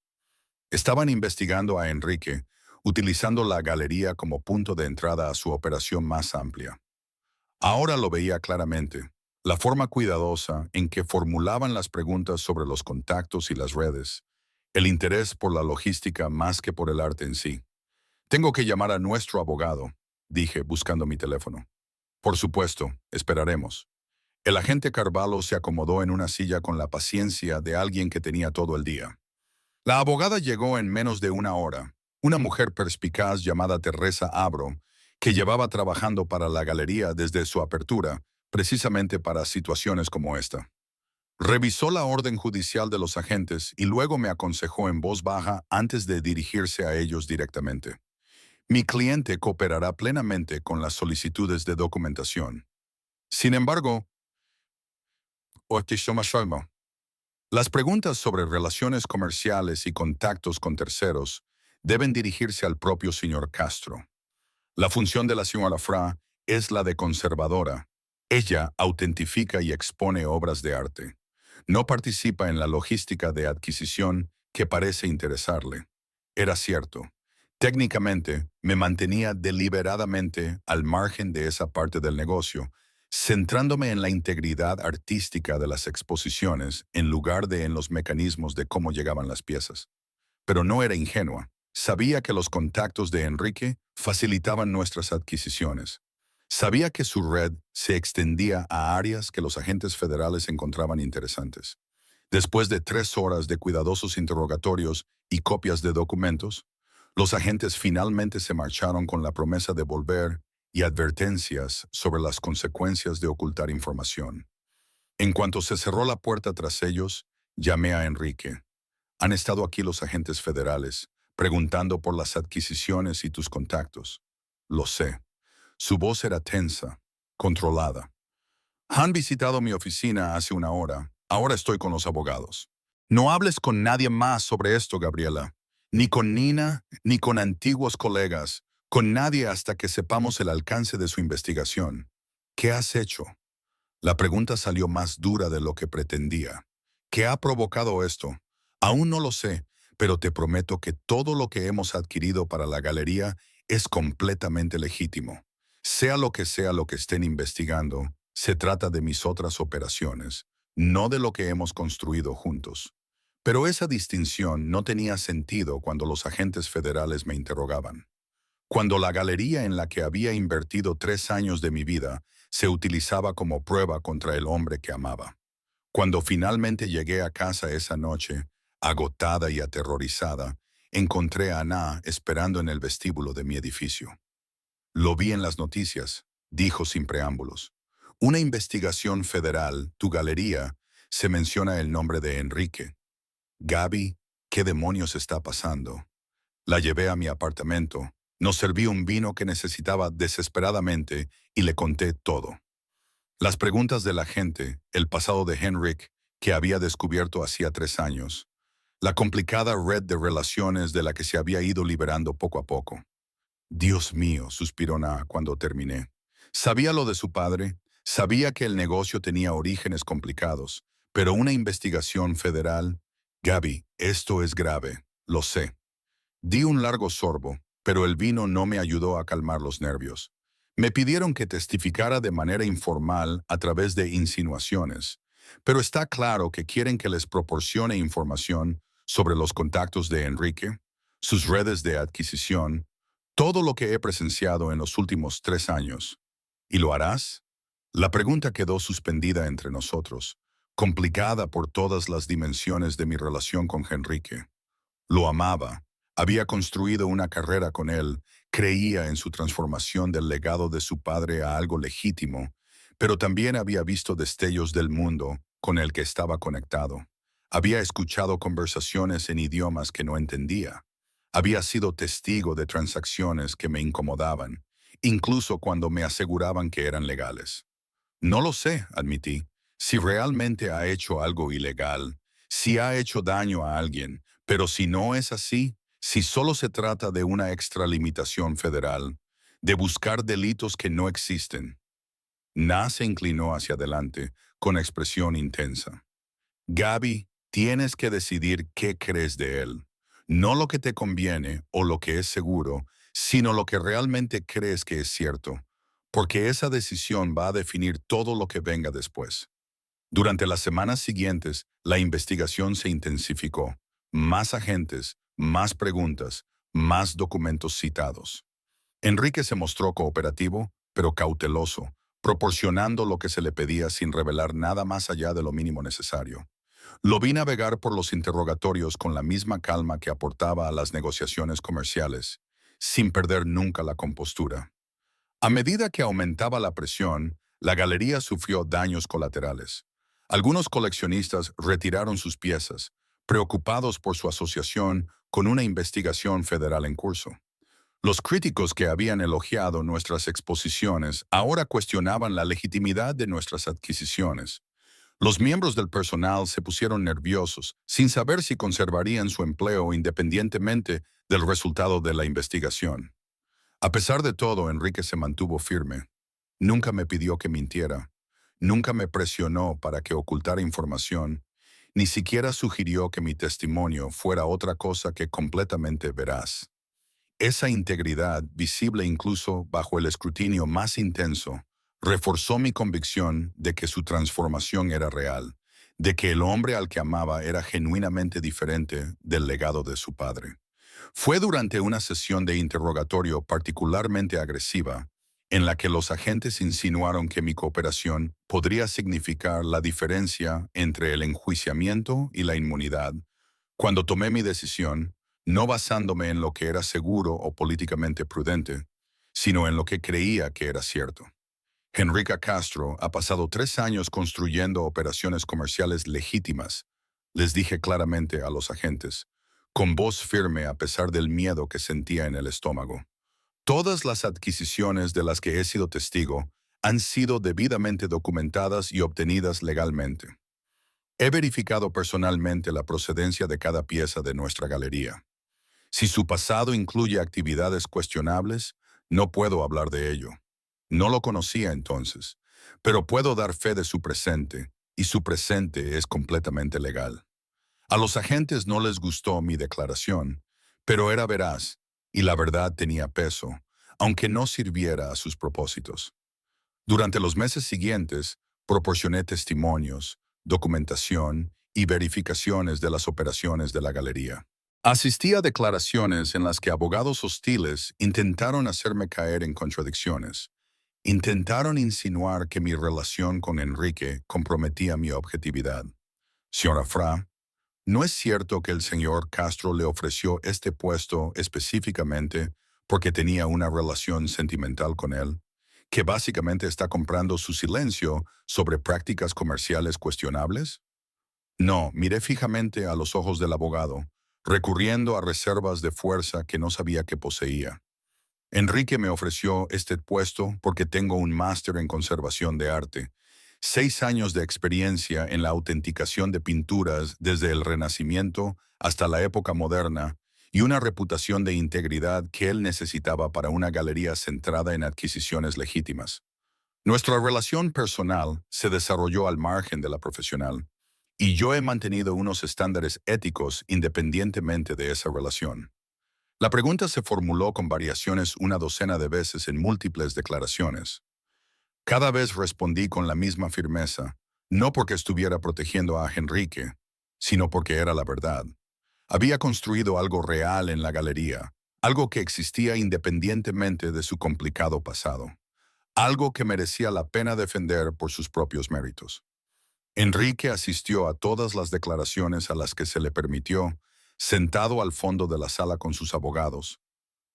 Estaban investigando a Enrique, utilizando la galería como punto de entrada a su operación más amplia. Ahora lo veía claramente. La forma cuidadosa en que formulaban las preguntas sobre los contactos y las redes, el interés por la logística más que por el arte en sí. Tengo que llamar a nuestro abogado, dije, buscando mi teléfono. Por supuesto, esperaremos. El agente Carvalho se acomodó en una silla con la paciencia de alguien que tenía todo el día. La abogada llegó en menos de una hora, una mujer perspicaz llamada Teresa Abro, que llevaba trabajando para la galería desde su apertura, precisamente para situaciones como esta. Revisó la orden judicial de los agentes y luego me aconsejó en voz baja antes de dirigirse a ellos directamente. Mi cliente cooperará plenamente con las solicitudes de documentación. Sin embargo, las preguntas sobre relaciones comerciales y contactos con terceros deben dirigirse al propio señor Castro. La función de la señora Fra es la de conservadora. Ella autentifica y expone obras de arte. No participa en la logística de adquisición que parece interesarle. Era cierto. Técnicamente, me mantenía deliberadamente al margen de esa parte del negocio, centrándome en la integridad artística de las exposiciones en lugar de en los mecanismos de cómo llegaban las piezas. Pero no era ingenua. Sabía que los contactos de Enrique facilitaban nuestras adquisiciones. Sabía que su red se extendía a áreas que los agentes federales encontraban interesantes. Después de 3 horas de cuidadosos interrogatorios y copias de documentos, los agentes finalmente se marcharon con la promesa de volver y advertencias sobre las consecuencias de ocultar información. En cuanto se cerró la puerta tras ellos, llamé a Enrique. Han estado aquí los agentes federales, preguntando por las adquisiciones y tus contactos. Lo sé. Su voz era tensa, controlada. Han visitado mi oficina hace una hora. Ahora estoy con los abogados. No hables con nadie más sobre esto, Gabriela. Ni con Nina, ni con antiguos colegas. Con nadie hasta que sepamos el alcance de su investigación. ¿Qué has hecho? La pregunta salió más dura de lo que pretendía. ¿Qué ha provocado esto? Aún no lo sé, pero te prometo que todo lo que hemos adquirido para la galería es completamente legítimo. Sea lo que estén investigando, se trata de mis otras operaciones, no de lo que hemos construido juntos. Pero esa distinción no tenía sentido cuando los agentes federales me interrogaban. Cuando la galería en la que había invertido 3 años de mi vida se utilizaba como prueba contra el hombre que amaba. Cuando finalmente llegué a casa esa noche, agotada y aterrorizada, encontré a Ana esperando en el vestíbulo de mi edificio. Lo vi en las noticias, dijo sin preámbulos. Una investigación federal, tu galería, se menciona el nombre de Enrique. Gaby, ¿qué demonios está pasando? La llevé a mi apartamento, nos serví un vino que necesitaba desesperadamente y le conté todo. Las preguntas de la gente, el pasado de Henrik, que había descubierto hacía 3 años, la complicada red de relaciones de la que se había ido liberando poco a poco. Dios mío, suspiró Na cuando terminé. Sabía lo de su padre, sabía que el negocio tenía orígenes complicados, pero una investigación federal... Gaby, esto es grave, lo sé. Di un largo sorbo, pero el vino no me ayudó a calmar los nervios. Me pidieron que testificara de manera informal a través de insinuaciones, pero está claro que quieren que les proporcione información sobre los contactos de Enrique, sus redes de adquisición, todo lo que he presenciado en los últimos 3 años. ¿Y lo harás? La pregunta quedó suspendida entre nosotros, complicada por todas las dimensiones de mi relación con Enrique. Lo amaba, había construido una carrera con él, creía en su transformación del legado de su padre a algo legítimo, pero también había visto destellos del mundo con el que estaba conectado. Había escuchado conversaciones en idiomas que no entendía. Había sido testigo de transacciones que me incomodaban, incluso cuando me aseguraban que eran legales. No lo sé, admití, si realmente ha hecho algo ilegal, si ha hecho daño a alguien, pero si no es así, si solo se trata de una extralimitación federal, de buscar delitos que no existen. Na se inclinó hacia adelante, con expresión intensa. Gaby, tienes que decidir qué crees de él. No lo que te conviene o lo que es seguro, sino lo que realmente crees que es cierto, porque esa decisión va a definir todo lo que venga después. Durante las semanas siguientes, la investigación se intensificó. Más agentes, más preguntas, más documentos citados. Enrique se mostró cooperativo, pero cauteloso, proporcionando lo que se le pedía sin revelar nada más allá de lo mínimo necesario. Lo vi navegar por los interrogatorios con la misma calma que aportaba a las negociaciones comerciales, sin perder nunca la compostura. A medida que aumentaba la presión, la galería sufrió daños colaterales. Algunos coleccionistas retiraron sus piezas, preocupados por su asociación con una investigación federal en curso. Los críticos que habían elogiado nuestras exposiciones ahora cuestionaban la legitimidad de nuestras adquisiciones. Los miembros del personal se pusieron nerviosos, sin saber si conservarían su empleo independientemente del resultado de la investigación. A pesar de todo, Enrique se mantuvo firme. Nunca me pidió que mintiera. Nunca me presionó para que ocultara información. Ni siquiera sugirió que mi testimonio fuera otra cosa que completamente veraz. Esa integridad, visible incluso bajo el escrutinio más intenso, reforzó mi convicción de que su transformación era real, de que el hombre al que amaba era genuinamente diferente del legado de su padre. Fue durante una sesión de interrogatorio particularmente agresiva, en la que los agentes insinuaron que mi cooperación podría significar la diferencia entre el enjuiciamiento y la inmunidad, cuando tomé mi decisión, no basándome en lo que era seguro o políticamente prudente, sino en lo que creía que era cierto. Enrique Castro ha pasado 3 años construyendo operaciones comerciales legítimas, les dije claramente a los agentes, con voz firme a pesar del miedo que sentía en el estómago. Todas las adquisiciones de las que he sido testigo han sido debidamente documentadas y obtenidas legalmente. He verificado personalmente la procedencia de cada pieza de nuestra galería. Si su pasado incluye actividades cuestionables, no puedo hablar de ello. No lo conocía entonces, pero puedo dar fe de su presente, y su presente es completamente legal. A los agentes no les gustó mi declaración, pero era veraz, y la verdad tenía peso, aunque no sirviera a sus propósitos. Durante los meses siguientes, proporcioné testimonios, documentación y verificaciones de las operaciones de la galería. Asistí a declaraciones en las que abogados hostiles intentaron hacerme caer en contradicciones. Intentaron insinuar que mi relación con Enrique comprometía mi objetividad. Señora Fra, ¿no es cierto que el señor Castro le ofreció este puesto específicamente porque tenía una relación sentimental con él, que básicamente está comprando su silencio sobre prácticas comerciales cuestionables? No, miré fijamente a los ojos del abogado, recurriendo a reservas de fuerza que no sabía que poseía. Enrique me ofreció este puesto porque tengo un máster en conservación de arte, 6 años de experiencia en la autenticación de pinturas desde el Renacimiento hasta la época moderna y una reputación de integridad que él necesitaba para una galería centrada en adquisiciones legítimas. Nuestra relación personal se desarrolló al margen de la profesional, y yo he mantenido unos estándares éticos independientemente de esa relación. La pregunta se formuló con variaciones una docena de veces en múltiples declaraciones. Cada vez respondí con la misma firmeza, no porque estuviera protegiendo a Enrique, sino porque era la verdad. Había construido algo real en la galería, algo que existía independientemente de su complicado pasado, algo que merecía la pena defender por sus propios méritos. Enrique asistió a todas las declaraciones a las que se le permitió, sentado al fondo de la sala con sus abogados,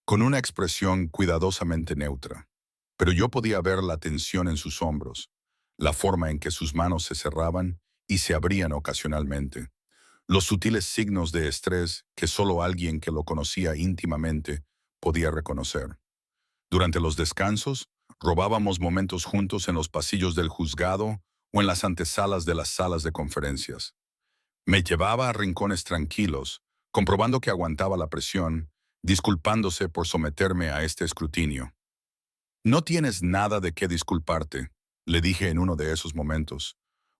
con una expresión cuidadosamente neutra. Pero yo podía ver la tensión en sus hombros, la forma en que sus manos se cerraban y se abrían ocasionalmente, los sutiles signos de estrés que solo alguien que lo conocía íntimamente podía reconocer. Durante los descansos, robábamos momentos juntos en los pasillos del juzgado o en las antesalas de las salas de conferencias. Me llevaba a rincones tranquilos, comprobando que aguantaba la presión, disculpándose por someterme a este escrutinio. No tienes nada de qué disculparte, le dije en uno de esos momentos,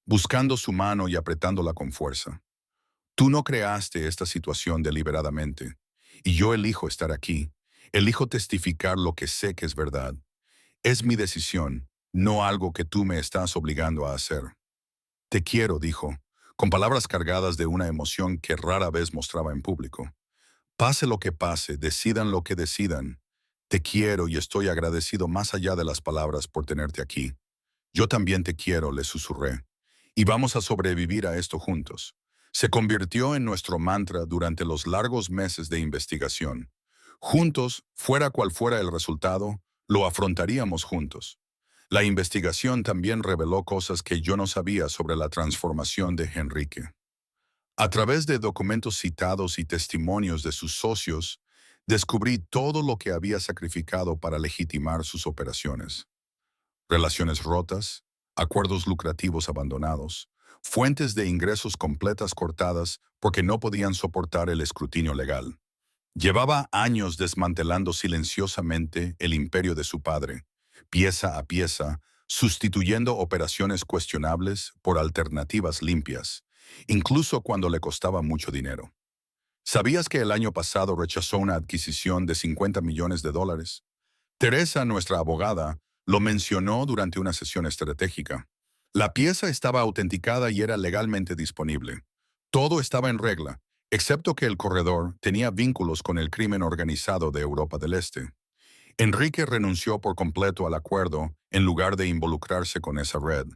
buscando su mano y apretándola con fuerza. Tú no creaste esta situación deliberadamente, y yo elijo estar aquí, elijo testificar lo que sé que es verdad. Es mi decisión, no algo que tú me estás obligando a hacer. Te quiero, dijo, con palabras cargadas de una emoción que rara vez mostraba en público. Pase lo que pase, decidan lo que decidan. Te quiero y estoy agradecido más allá de las palabras por tenerte aquí. Yo también te quiero, le susurré. Y vamos a sobrevivir a esto juntos. Se convirtió en nuestro mantra durante los largos meses de investigación. Juntos, fuera cual fuera el resultado, lo afrontaríamos juntos. La investigación también reveló cosas que yo no sabía sobre la transformación de Enrique. A través de documentos citados y testimonios de sus socios, descubrí todo lo que había sacrificado para legitimar sus operaciones. Relaciones rotas, acuerdos lucrativos abandonados, fuentes de ingresos completas cortadas porque no podían soportar el escrutinio legal. Llevaba años desmantelando silenciosamente el imperio de su padre, pieza a pieza, sustituyendo operaciones cuestionables por alternativas limpias, incluso cuando le costaba mucho dinero. ¿Sabías que el año pasado rechazó una adquisición de $50 millones? Teresa, nuestra abogada, lo mencionó durante una sesión estratégica. La pieza estaba autenticada y era legalmente disponible. Todo estaba en regla, excepto que el corredor tenía vínculos con el crimen organizado de Europa del Este. Enrique renunció por completo al acuerdo en lugar de involucrarse con esa red.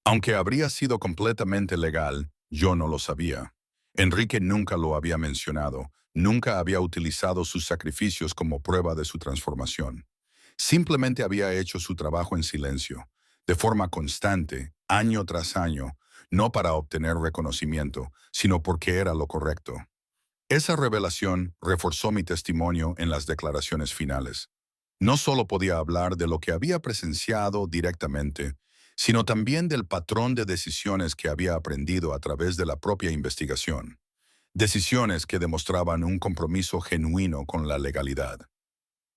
Aunque habría sido completamente legal, yo no lo sabía. Enrique nunca lo había mencionado, nunca había utilizado sus sacrificios como prueba de su transformación. Simplemente había hecho su trabajo en silencio, de forma constante, año tras año, no para obtener reconocimiento, sino porque era lo correcto. Esa revelación reforzó mi testimonio en las declaraciones finales. No solo podía hablar de lo que había presenciado directamente, sino también del patrón de decisiones que había aprendido a través de la propia investigación. Decisiones que demostraban un compromiso genuino con la legalidad.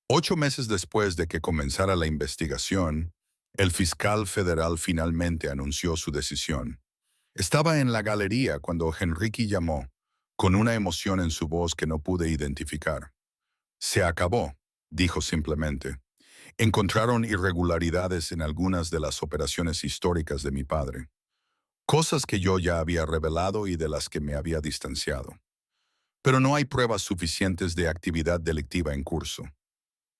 8 meses después de que comenzara la investigación, el fiscal federal finalmente anunció su decisión. Estaba en la galería cuando Enrique llamó, con una emoción en su voz que no pude identificar. Se acabó, dijo simplemente. Encontraron irregularidades en algunas de las operaciones históricas de mi padre, cosas que yo ya había revelado y de las que me había distanciado. Pero no hay pruebas suficientes de actividad delictiva en curso.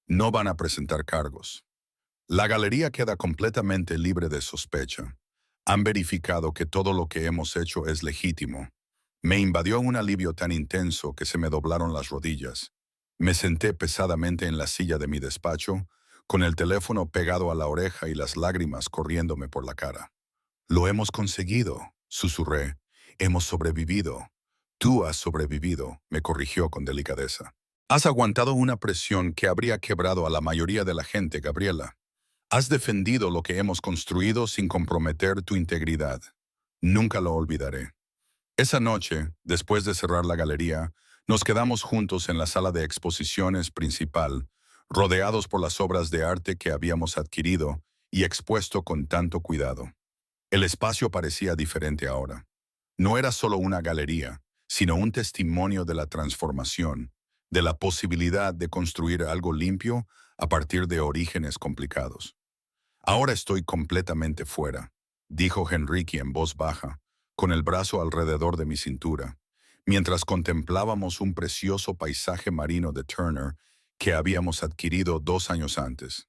No van a presentar cargos. La galería queda completamente libre de sospecha. Han verificado que todo lo que hemos hecho es legítimo. Me invadió un alivio tan intenso que se me doblaron las rodillas. Me senté pesadamente en la silla de mi despacho, con el teléfono pegado a la oreja y las lágrimas corriéndome por la cara. Lo hemos conseguido, susurré. Hemos sobrevivido. Tú has sobrevivido, me corrigió con delicadeza. Has aguantado una presión que habría quebrado a la mayoría de la gente, Gabriela. Has defendido lo que hemos construido sin comprometer tu integridad. Nunca lo olvidaré. Esa noche, después de cerrar la galería, nos quedamos juntos en la sala de exposiciones principal, rodeados por las obras de arte que habíamos adquirido y expuesto con tanto cuidado. El espacio parecía diferente ahora. No era solo una galería, sino un testimonio de la transformación, de la posibilidad de construir algo limpio a partir de orígenes complicados. Ahora estoy completamente fuera, dijo Henrique en voz baja, con el brazo alrededor de mi cintura, mientras contemplábamos un precioso paisaje marino de Turner que habíamos adquirido 2 años antes.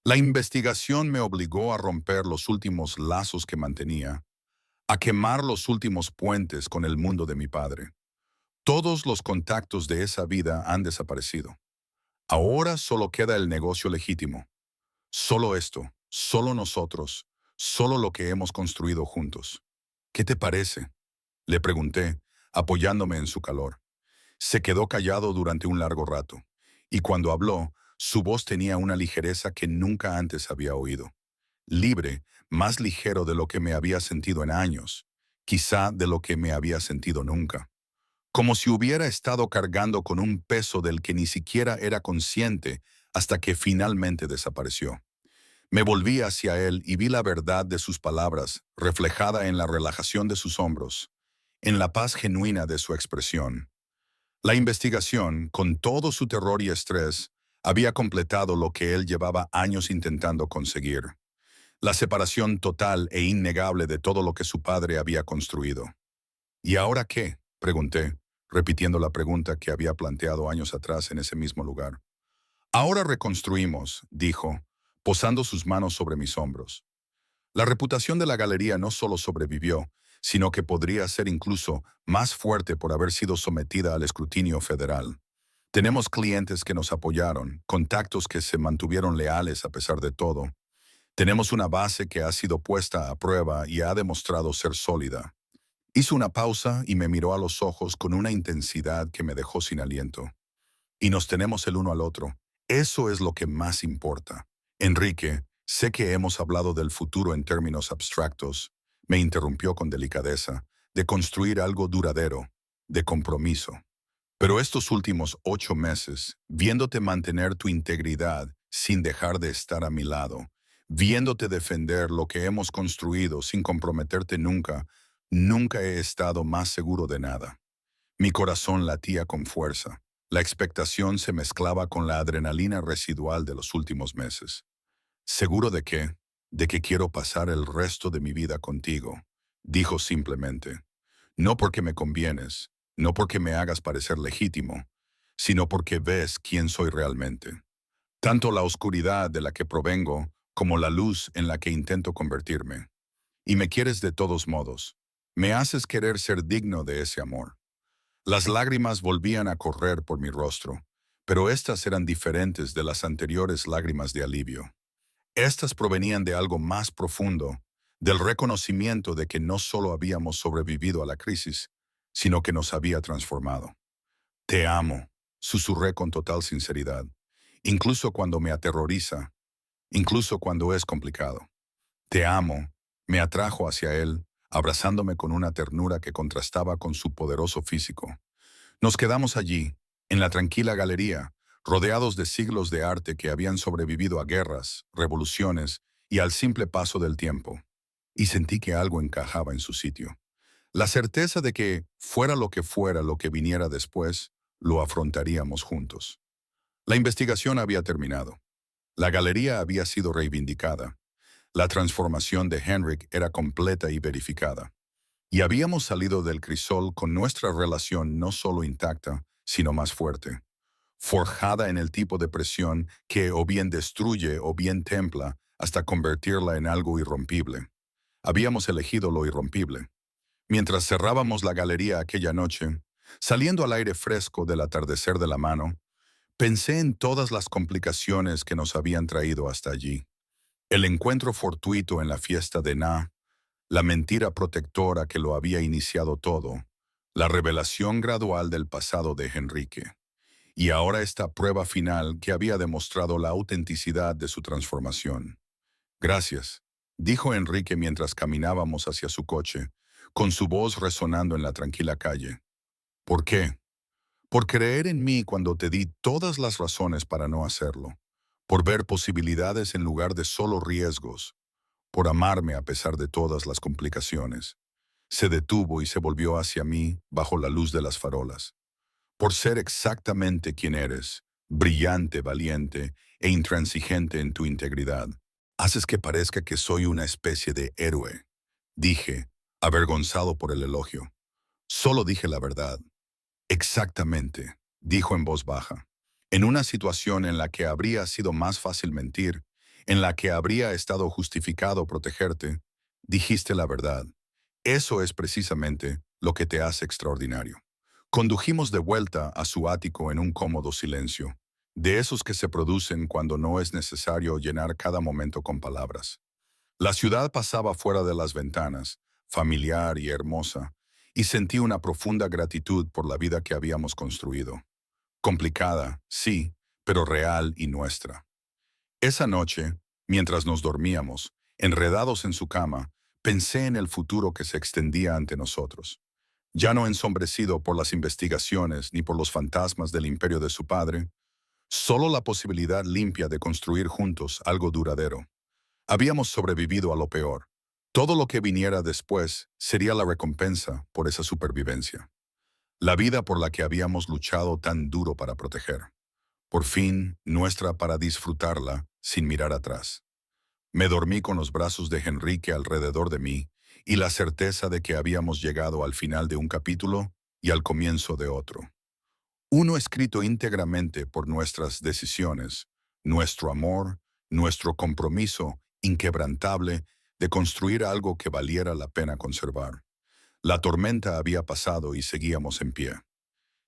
La investigación me obligó a romper los últimos lazos que mantenía, a quemar los últimos puentes con el mundo de mi padre. Todos los contactos de esa vida han desaparecido. Ahora solo queda el negocio legítimo. Solo esto, solo nosotros, solo lo que hemos construido juntos. ¿Qué te parece? Le pregunté, apoyándome en su calor. Se quedó callado durante un largo rato, y cuando habló, su voz tenía una ligereza que nunca antes había oído. Libre, más ligero de lo que me había sentido en años, quizá de lo que me había sentido nunca. Como si hubiera estado cargando con un peso del que ni siquiera era consciente hasta que finalmente desapareció. Me volví hacia él y vi la verdad de sus palabras, reflejada en la relajación de sus hombros, en la paz genuina de su expresión. La investigación, con todo su terror y estrés, había completado lo que él llevaba años intentando conseguir: la separación total e innegable de todo lo que su padre había construido. ¿Y ahora qué?, pregunté, repitiendo la pregunta que había planteado años atrás en ese mismo lugar. Ahora reconstruimos, dijo, posando sus manos sobre mis hombros. La reputación de la galería no solo sobrevivió, sino que podría ser incluso más fuerte por haber sido sometida al escrutinio federal. Tenemos clientes que nos apoyaron, contactos que se mantuvieron leales a pesar de todo. Tenemos una base que ha sido puesta a prueba y ha demostrado ser sólida. Hizo una pausa y me miró a los ojos con una intensidad que me dejó sin aliento. Y nos tenemos el uno al otro. Eso es lo que más importa. Enrique, sé que hemos hablado del futuro en términos abstractos, me interrumpió con delicadeza, de construir algo duradero, de compromiso. Pero estos últimos 8 meses, viéndote mantener tu integridad sin dejar de estar a mi lado, viéndote defender lo que hemos construido sin comprometerte nunca, nunca he estado más seguro de nada. Mi corazón latía con fuerza. La expectación se mezclaba con la adrenalina residual de los últimos meses. ¿Seguro de qué? De que quiero pasar el resto de mi vida contigo, dijo simplemente. No porque me convienes, no porque me hagas parecer legítimo, sino porque ves quién soy realmente. Tanto la oscuridad de la que provengo como la luz en la que intento convertirme. Y me quieres de todos modos. Me haces querer ser digno de ese amor. Las lágrimas volvían a correr por mi rostro, pero estas eran diferentes de las anteriores lágrimas de alivio. Estas provenían de algo más profundo, del reconocimiento de que no solo habíamos sobrevivido a la crisis, sino que nos había transformado. Te amo, susurré con total sinceridad, incluso cuando me aterroriza, incluso cuando es complicado. Te amo, me atrajo hacia él, abrazándome con una ternura que contrastaba con su poderoso físico. Nos quedamos allí, en la tranquila galería, rodeados de siglos de arte que habían sobrevivido a guerras, revoluciones y al simple paso del tiempo. Y sentí que algo encajaba en su sitio. La certeza de que, fuera lo que viniera después, lo afrontaríamos juntos. La investigación había terminado. La galería había sido reivindicada. La transformación de Henrik era completa y verificada. Y habíamos salido del crisol con nuestra relación no solo intacta, sino más fuerte, forjada en el tipo de presión que o bien destruye o bien templa hasta convertirla en algo irrompible. Habíamos elegido lo irrompible. Mientras cerrábamos la galería aquella noche, saliendo al aire fresco del atardecer de la mano, pensé en todas las complicaciones que nos habían traído hasta allí. El encuentro fortuito en la fiesta de Na, la mentira protectora que lo había iniciado todo, la revelación gradual del pasado de Henrique, y ahora esta prueba final que había demostrado la autenticidad de su transformación. Gracias, dijo Enrique mientras caminábamos hacia su coche, con su voz resonando en la tranquila calle. ¿Por qué? Por creer en mí cuando te di todas las razones para no hacerlo, por ver posibilidades en lugar de solo riesgos, por amarme a pesar de todas las complicaciones. Se detuvo y se volvió hacia mí bajo la luz de las farolas. por ser exactamente quien eres, brillante, valiente e intransigente en tu integridad. Haces que parezca que soy una especie de héroe, dije, avergonzado por el elogio. Solo dije la verdad. Exactamente, dijo en voz baja. En una situación en la que habría sido más fácil mentir, en la que habría estado justificado protegerte, dijiste la verdad. Eso es precisamente lo que te hace extraordinario. Condujimos de vuelta a su ático en un cómodo silencio, de esos que se producen cuando no es necesario llenar cada momento con palabras. La ciudad pasaba fuera de las ventanas, familiar y hermosa, y sentí una profunda gratitud por la vida que habíamos construido. Complicada, sí, pero real y nuestra. Esa noche, mientras nos dormíamos, enredados en su cama, pensé en el futuro que se extendía ante nosotros. Ya no ensombrecido por las investigaciones ni por los fantasmas del imperio de su padre, solo la posibilidad limpia de construir juntos algo duradero. Habíamos sobrevivido a lo peor. Todo lo que viniera después sería la recompensa por esa supervivencia. La vida por la que habíamos luchado tan duro para proteger. Por fin, nuestra para disfrutarla sin mirar atrás. Me dormí con los brazos de Enrique alrededor de mí y la certeza de que habíamos llegado al final de un capítulo y al comienzo de otro. Uno escrito íntegramente por nuestras decisiones, nuestro amor, nuestro compromiso inquebrantable de construir algo que valiera la pena conservar. La tormenta había pasado y seguíamos en pie.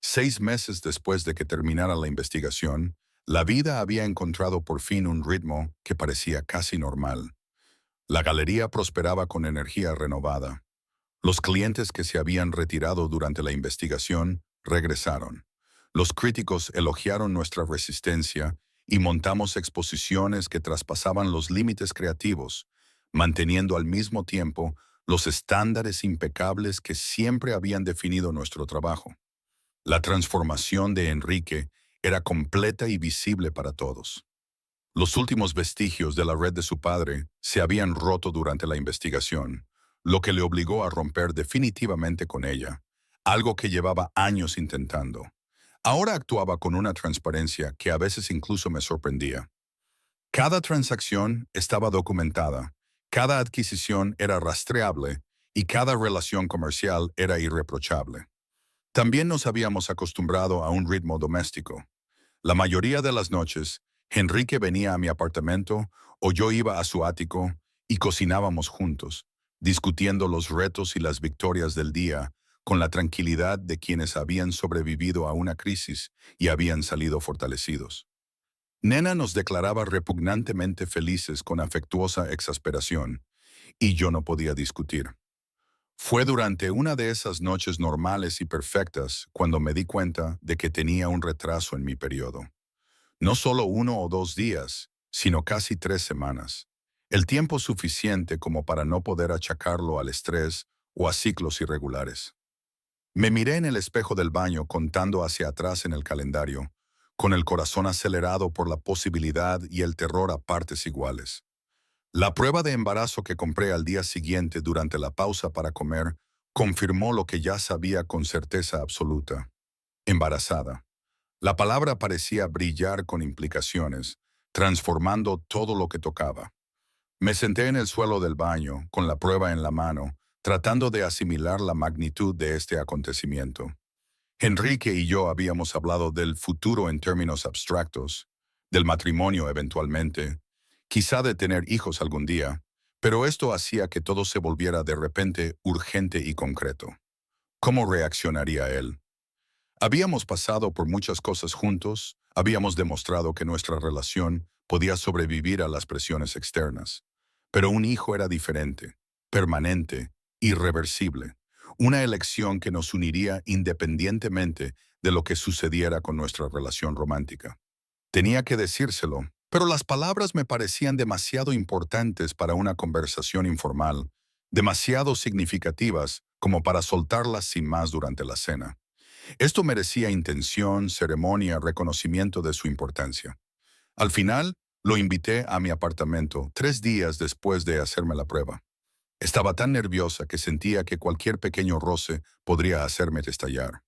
6 meses después de que terminara la investigación, la vida había encontrado por fin un ritmo que parecía casi normal. La galería prosperaba con energía renovada. Los clientes que se habían retirado durante la investigación regresaron. Los críticos elogiaron nuestra resistencia y montamos exposiciones que traspasaban los límites creativos, manteniendo al mismo tiempo los estándares impecables que siempre habían definido nuestro trabajo. La transformación de Enrique era completa y visible para todos. Los últimos vestigios de la red de su padre se habían roto durante la investigación, lo que le obligó a romper definitivamente con ella, algo que llevaba años intentando. Ahora actuaba con una transparencia que a veces incluso me sorprendía. Cada transacción estaba documentada, cada adquisición era rastreable y cada relación comercial era irreprochable. También nos habíamos acostumbrado a un ritmo doméstico. La mayoría de las noches, Enrique venía a mi apartamento o yo iba a su ático y cocinábamos juntos, discutiendo los retos y las victorias del día con la tranquilidad de quienes habían sobrevivido a una crisis y habían salido fortalecidos. Nena nos declaraba repugnantemente felices con afectuosa exasperación, y yo no podía discutir. Fue durante una de esas noches normales y perfectas cuando me di cuenta de que tenía un retraso en mi periodo. No solo 1 o 2 días, sino casi 3 semanas. El tiempo suficiente como para no poder achacarlo al estrés o a ciclos irregulares. Me miré en el espejo del baño contando hacia atrás en el calendario, con el corazón acelerado por la posibilidad y el terror a partes iguales. La prueba de embarazo que compré al día siguiente durante la pausa para comer confirmó lo que ya sabía con certeza absoluta. Embarazada. La palabra parecía brillar con implicaciones, transformando todo lo que tocaba. Me senté en el suelo del baño, con la prueba en la mano, tratando de asimilar la magnitud de este acontecimiento. Enrique y yo habíamos hablado del futuro en términos abstractos, del matrimonio eventualmente, quizá de tener hijos algún día, pero esto hacía que todo se volviera de repente urgente y concreto. ¿Cómo reaccionaría él? Habíamos pasado por muchas cosas juntos, habíamos demostrado que nuestra relación podía sobrevivir a las presiones externas. Pero un hijo era diferente, permanente, irreversible. Una elección que nos uniría independientemente de lo que sucediera con nuestra relación romántica. Tenía que decírselo, pero las palabras me parecían demasiado importantes para una conversación informal, demasiado significativas como para soltarlas sin más durante la cena. Esto merecía intención, ceremonia, reconocimiento de su importancia. Al final, lo invité a mi apartamento 3 días después de hacerme la prueba. Estaba tan nerviosa que sentía que cualquier pequeño roce podría hacerme estallar.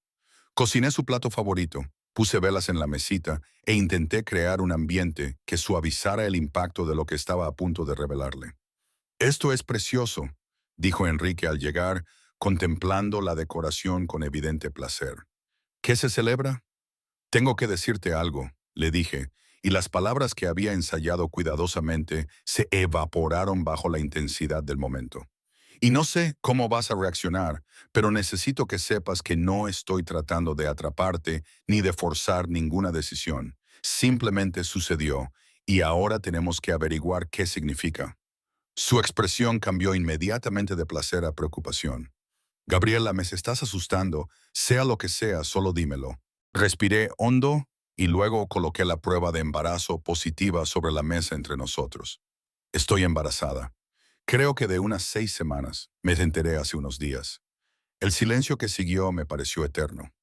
Cociné su plato favorito, puse velas en la mesita e intenté crear un ambiente que suavizara el impacto de lo que estaba a punto de revelarle. Esto es precioso, dijo Enrique al llegar, contemplando la decoración con evidente placer. ¿Qué se celebra? Tengo que decirte algo, le dije, y las palabras que había ensayado cuidadosamente se evaporaron bajo la intensidad del momento. Y no sé cómo vas a reaccionar, pero necesito que sepas que no estoy tratando de atraparte ni de forzar ninguna decisión. Simplemente sucedió, y ahora tenemos que averiguar qué significa. Su expresión cambió inmediatamente de placer a preocupación. Gabriela, me estás asustando. Sea lo que sea, solo dímelo. Respiré hondo y luego coloqué la prueba de embarazo positiva sobre la mesa entre nosotros. Estoy embarazada. Creo que de unas 6 semanas. Me enteré hace unos días. El silencio que siguió me pareció eterno.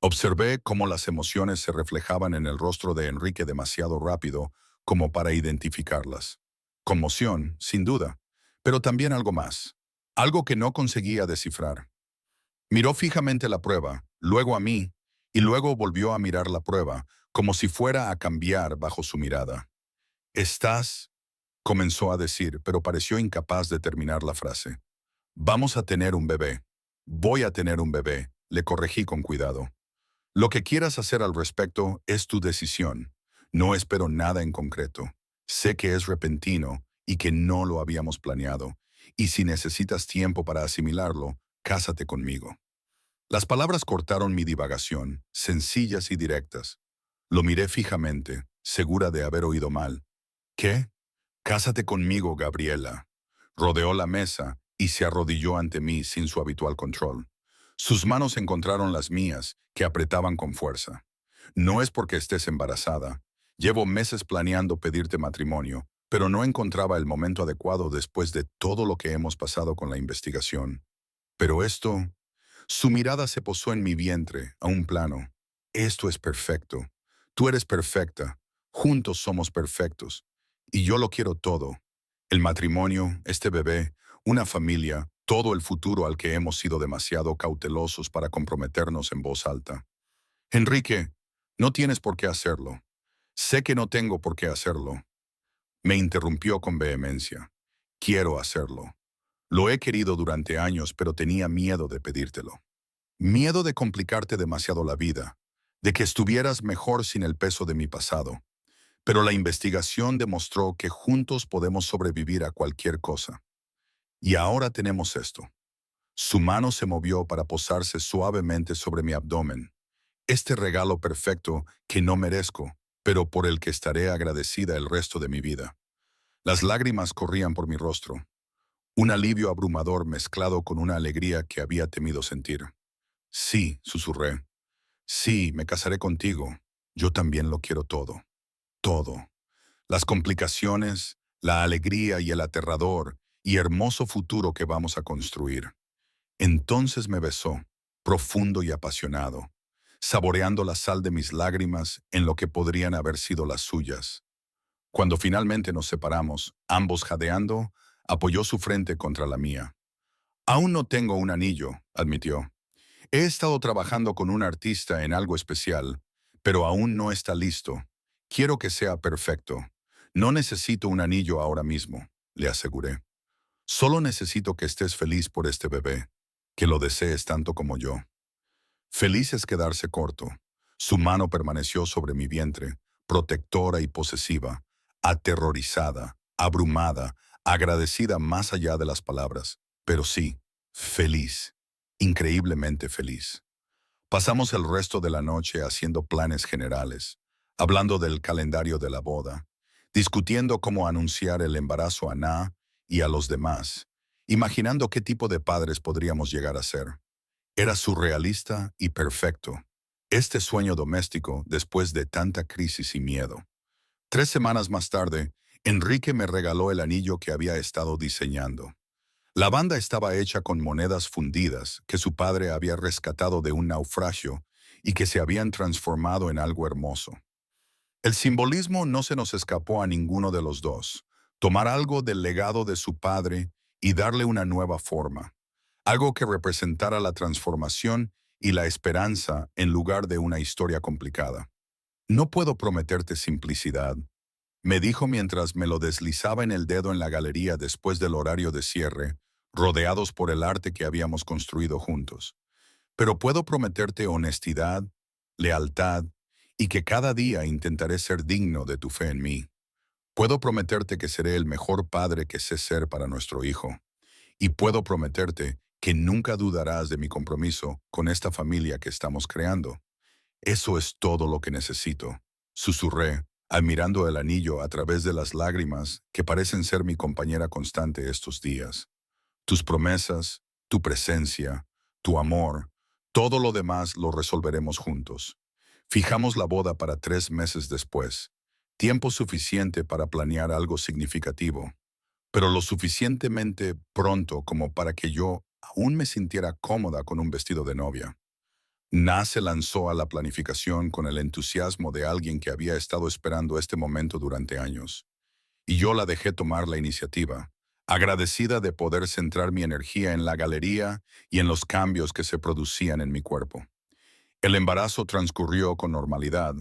Observé cómo las emociones se reflejaban en el rostro de Enrique demasiado rápido como para identificarlas. Conmoción, sin duda, pero también algo más. Algo que no conseguía descifrar. Miró fijamente la prueba, luego a mí, y luego volvió a mirar la prueba, como si fuera a cambiar bajo su mirada. «Estás», comenzó a decir, pero pareció incapaz de terminar la frase. «Vamos a tener un bebé. Voy a tener un bebé», le corregí con cuidado. «Lo que quieras hacer al respecto es tu decisión. No espero nada en concreto. Sé que es repentino y que no lo habíamos planeado. Y si necesitas tiempo para asimilarlo, cásate conmigo». Las palabras cortaron mi divagación, sencillas y directas. Lo miré fijamente, segura de haber oído mal. «¿Qué? Cásate conmigo, Gabriela». Rodeó la mesa y se arrodilló ante mí sin su habitual control. Sus manos encontraron las mías, que apretaban con fuerza. «No es porque estés embarazada. Llevo meses planeando pedirte matrimonio, pero no encontraba el momento adecuado después de todo lo que hemos pasado con la investigación. Pero esto...» Su mirada se posó en mi vientre, a un plano. «Esto es perfecto. Tú eres perfecta. Juntos somos perfectos. Y yo lo quiero todo. El matrimonio, este bebé, una familia, todo el futuro al que hemos sido demasiado cautelosos para comprometernos en voz alta. Enrique, no tienes por qué hacerlo. Sé que no tengo por qué hacerlo». Me interrumpió con vehemencia. «Quiero hacerlo. Lo he querido durante años, pero tenía miedo de pedírtelo. Miedo de complicarte demasiado la vida, de que estuvieras mejor sin el peso de mi pasado. Pero la investigación demostró que juntos podemos sobrevivir a cualquier cosa. Y ahora tenemos esto». Su mano se movió para posarse suavemente sobre mi abdomen. «Este regalo perfecto que no merezco, pero por el que estaré agradecida el resto de mi vida». Las lágrimas corrían por mi rostro, un alivio abrumador mezclado con una alegría que había temido sentir. «Sí», susurré. «Sí, me casaré contigo. Yo también lo quiero todo. Todo. Las complicaciones, la alegría y el aterrador y hermoso futuro que vamos a construir». Entonces me besó, profundo y apasionado, saboreando la sal de mis lágrimas en lo que podrían haber sido las suyas. Cuando finalmente nos separamos, ambos jadeando, apoyó su frente contra la mía. «Aún no tengo un anillo», admitió. «He estado trabajando con un artista en algo especial, pero aún no está listo. Quiero que sea perfecto. No necesito un anillo ahora mismo», le aseguré. «Solo necesito que estés feliz por este bebé, que lo desees tanto como yo». Feliz es quedarse corto. Su mano permaneció sobre mi vientre, protectora y posesiva, aterrorizada, abrumada, agradecida más allá de las palabras, pero sí, feliz, increíblemente feliz. Pasamos el resto de la noche haciendo planes generales, hablando del calendario de la boda, discutiendo cómo anunciar el embarazo a Na y a los demás, imaginando qué tipo de padres podríamos llegar a ser. Era surrealista y perfecto, este sueño doméstico después de tanta crisis y miedo. 3 semanas más tarde, Enrique me regaló el anillo que había estado diseñando. La banda estaba hecha con monedas fundidas que su padre había rescatado de un naufragio y que se habían transformado en algo hermoso. El simbolismo no se nos escapó a ninguno de los dos. Tomar algo del legado de su padre y darle una nueva forma. Algo que representara la transformación y la esperanza en lugar de una historia complicada. No puedo prometerte simplicidad, me dijo mientras me lo deslizaba en el dedo en la galería después del horario de cierre, rodeados por el arte que habíamos construido juntos. Pero puedo prometerte honestidad, lealtad y que cada día intentaré ser digno de tu fe en mí. Puedo prometerte que seré el mejor padre que sé ser para nuestro hijo. Y puedo prometerte que nunca dudarás de mi compromiso con esta familia que estamos creando. Eso es todo lo que necesito, susurré, admirando el anillo a través de las lágrimas que parecen ser mi compañera constante estos días. Tus promesas, tu presencia, tu amor, todo lo demás lo resolveremos juntos. Fijamos la boda para 3 meses después, tiempo suficiente para planear algo significativo, pero lo suficientemente pronto como para que yo aún me sintiera cómoda con un vestido de novia. Na se lanzó a la planificación con el entusiasmo de alguien que había estado esperando este momento durante años, y yo la dejé tomar la iniciativa, agradecida de poder centrar mi energía en la galería y en los cambios que se producían en mi cuerpo. El embarazo transcurrió con normalidad,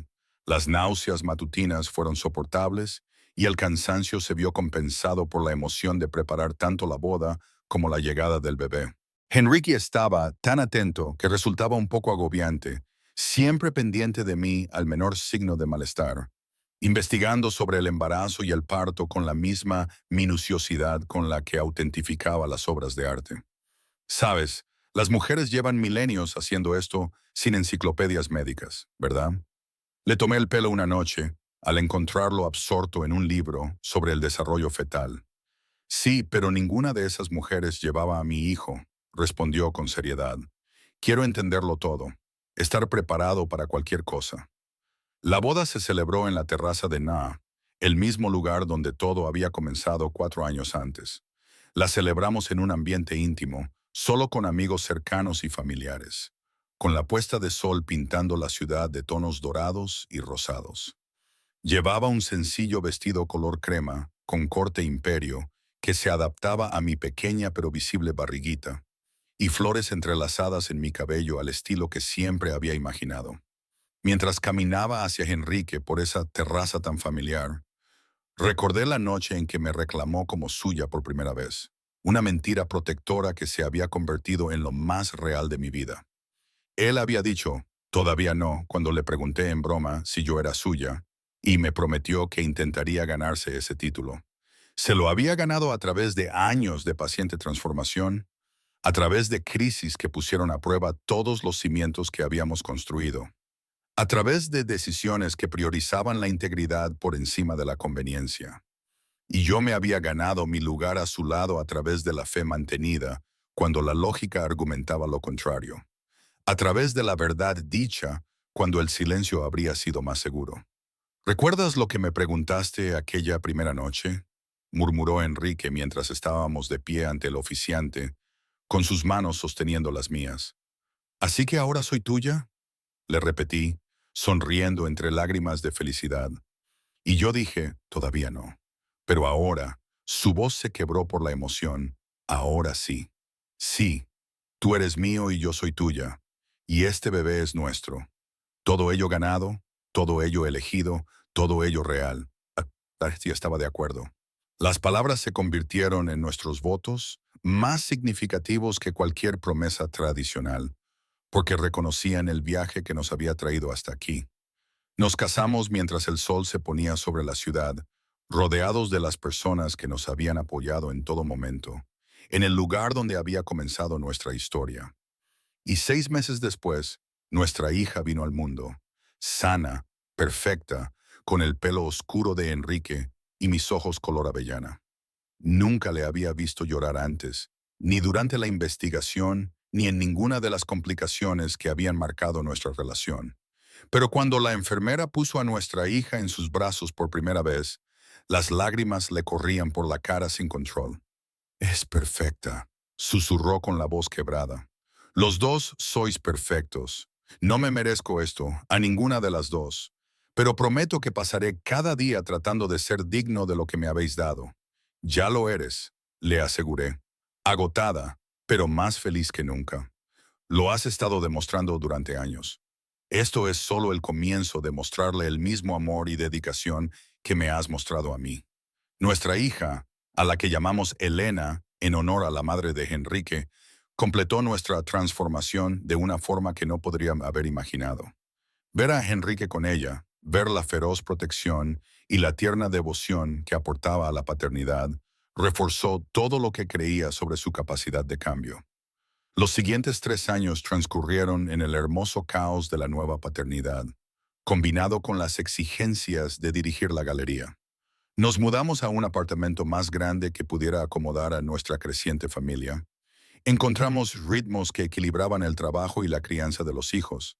las náuseas matutinas fueron soportables y el cansancio se vio compensado por la emoción de preparar tanto la boda como la llegada del bebé. Enrique estaba tan atento que resultaba un poco agobiante, siempre pendiente de mí al menor signo de malestar, investigando sobre el embarazo y el parto con la misma minuciosidad con la que autentificaba las obras de arte. Sabes, las mujeres llevan milenios haciendo esto sin enciclopedias médicas, ¿verdad? Le tomé el pelo una noche al encontrarlo absorto en un libro sobre el desarrollo fetal. Sí, pero ninguna de esas mujeres llevaba a mi hijo, respondió con seriedad. Quiero entenderlo todo, estar preparado para cualquier cosa. La boda se celebró en la terraza de Na, el mismo lugar donde todo había comenzado 4 años antes. La celebramos en un ambiente íntimo, solo con amigos cercanos y familiares, con la puesta de sol pintando la ciudad de tonos dorados y rosados. Llevaba un sencillo vestido color crema, con corte imperio, que se adaptaba a mi pequeña pero visible barriguita, y flores entrelazadas en mi cabello al estilo que siempre había imaginado. Mientras caminaba hacia Enrique por esa terraza tan familiar, recordé la noche en que me reclamó como suya por primera vez, una mentira protectora que se había convertido en lo más real de mi vida. Él había dicho, todavía no, cuando le pregunté en broma si yo era suya, y me prometió que intentaría ganarse ese título. Se lo había ganado a través de años de paciente transformación, a través de crisis que pusieron a prueba todos los cimientos que habíamos construido, a través de decisiones que priorizaban la integridad por encima de la conveniencia. Y yo me había ganado mi lugar a su lado a través de la fe mantenida, cuando la lógica argumentaba lo contrario. A través de la verdad dicha, cuando el silencio habría sido más seguro. ¿Recuerdas lo que me preguntaste aquella primera noche?, murmuró Enrique mientras estábamos de pie ante el oficiante, con sus manos sosteniendo las mías. ¿Así que ahora soy tuya?, le repetí, sonriendo entre lágrimas de felicidad. Y yo dije, todavía no. Pero ahora, su voz se quebró por la emoción. Ahora sí. Sí, tú eres mío y yo soy tuya. Y este bebé es nuestro. Todo ello ganado, todo ello elegido, todo ello real. Sí, estaba de acuerdo. Las palabras se convirtieron en nuestros votos, más significativos que cualquier promesa tradicional, porque reconocían el viaje que nos había traído hasta aquí. Nos casamos mientras el sol se ponía sobre la ciudad, rodeados de las personas que nos habían apoyado en todo momento, en el lugar donde había comenzado nuestra historia. Y 6 meses después, nuestra hija vino al mundo, sana, perfecta, con el pelo oscuro de Enrique y mis ojos color avellana. Nunca le había visto llorar antes, ni durante la investigación, ni en ninguna de las complicaciones que habían marcado nuestra relación. Pero cuando la enfermera puso a nuestra hija en sus brazos por primera vez, las lágrimas le corrían por la cara sin control. Es perfecta, susurró con la voz quebrada. Los dos sois perfectos. No me merezco esto, a ninguna de las dos. Pero prometo que pasaré cada día tratando de ser digno de lo que me habéis dado. Ya lo eres, le aseguré. Agotada, pero más feliz que nunca. Lo has estado demostrando durante años. Esto es solo el comienzo de mostrarle el mismo amor y dedicación que me has mostrado a mí. Nuestra hija, a la que llamamos Elena, en honor a la madre de Enrique, completó nuestra transformación de una forma que no podría haber imaginado. Ver a Enrique con ella, ver la feroz protección y la tierna devoción que aportaba a la paternidad, reforzó todo lo que creía sobre su capacidad de cambio. Los siguientes 3 años transcurrieron en el hermoso caos de la nueva paternidad, combinado con las exigencias de dirigir la galería. Nos mudamos a un apartamento más grande que pudiera acomodar a nuestra creciente familia. Encontramos ritmos que equilibraban el trabajo y la crianza de los hijos.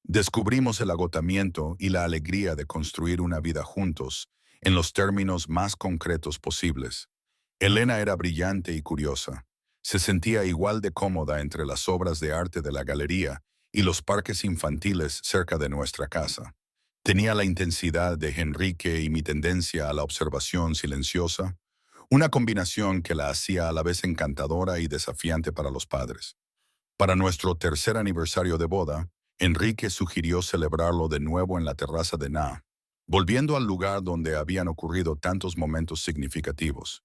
Descubrimos el agotamiento y la alegría de construir una vida juntos, en los términos más concretos posibles. Elena era brillante y curiosa. Se sentía igual de cómoda entre las obras de arte de la galería y los parques infantiles cerca de nuestra casa. Tenía la intensidad de Enrique y mi tendencia a la observación silenciosa, una combinación que la hacía a la vez encantadora y desafiante para los padres. Para nuestro tercer aniversario de boda, Enrique sugirió celebrarlo de nuevo en la terraza de Na, volviendo al lugar donde habían ocurrido tantos momentos significativos.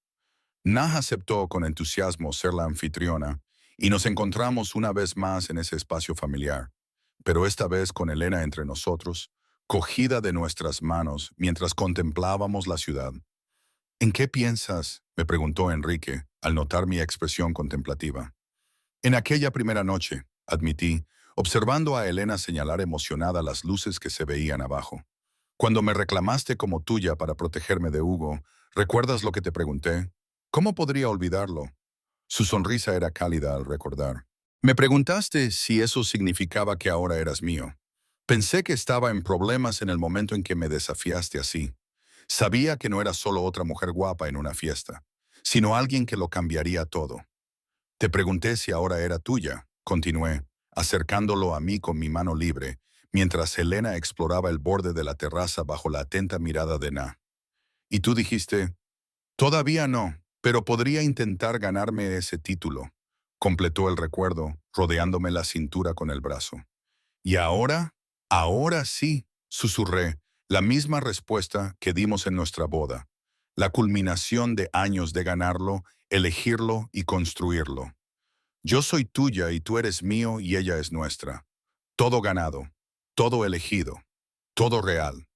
Na aceptó con entusiasmo ser la anfitriona y nos encontramos una vez más en ese espacio familiar, pero esta vez con Elena entre nosotros, cogida de nuestras manos mientras contemplábamos la ciudad. ¿En qué piensas?, me preguntó Enrique, al notar mi expresión contemplativa. En aquella primera noche, admití, observando a Elena señalar emocionada las luces que se veían abajo. Cuando me reclamaste como tuya para protegerme de Hugo, ¿recuerdas lo que te pregunté? ¿Cómo podría olvidarlo? Su sonrisa era cálida al recordar. Me preguntaste si eso significaba que ahora eras mío. Pensé que estaba en problemas en el momento en que me desafiaste así. Sabía que no era solo otra mujer guapa en una fiesta, sino alguien que lo cambiaría todo. Te pregunté si ahora era tuya, continué, acercándolo a mí con mi mano libre, mientras Elena exploraba el borde de la terraza bajo la atenta mirada de Na. Y tú dijiste, todavía no, pero podría intentar ganarme ese título, completó el recuerdo, rodeándome la cintura con el brazo. ¿Y ahora? Ahora sí, susurré, la misma respuesta que dimos en nuestra boda, la culminación de años de ganarlo, elegirlo y construirlo. Yo soy tuya y tú eres mío y ella es nuestra. Todo ganado, todo elegido, todo real.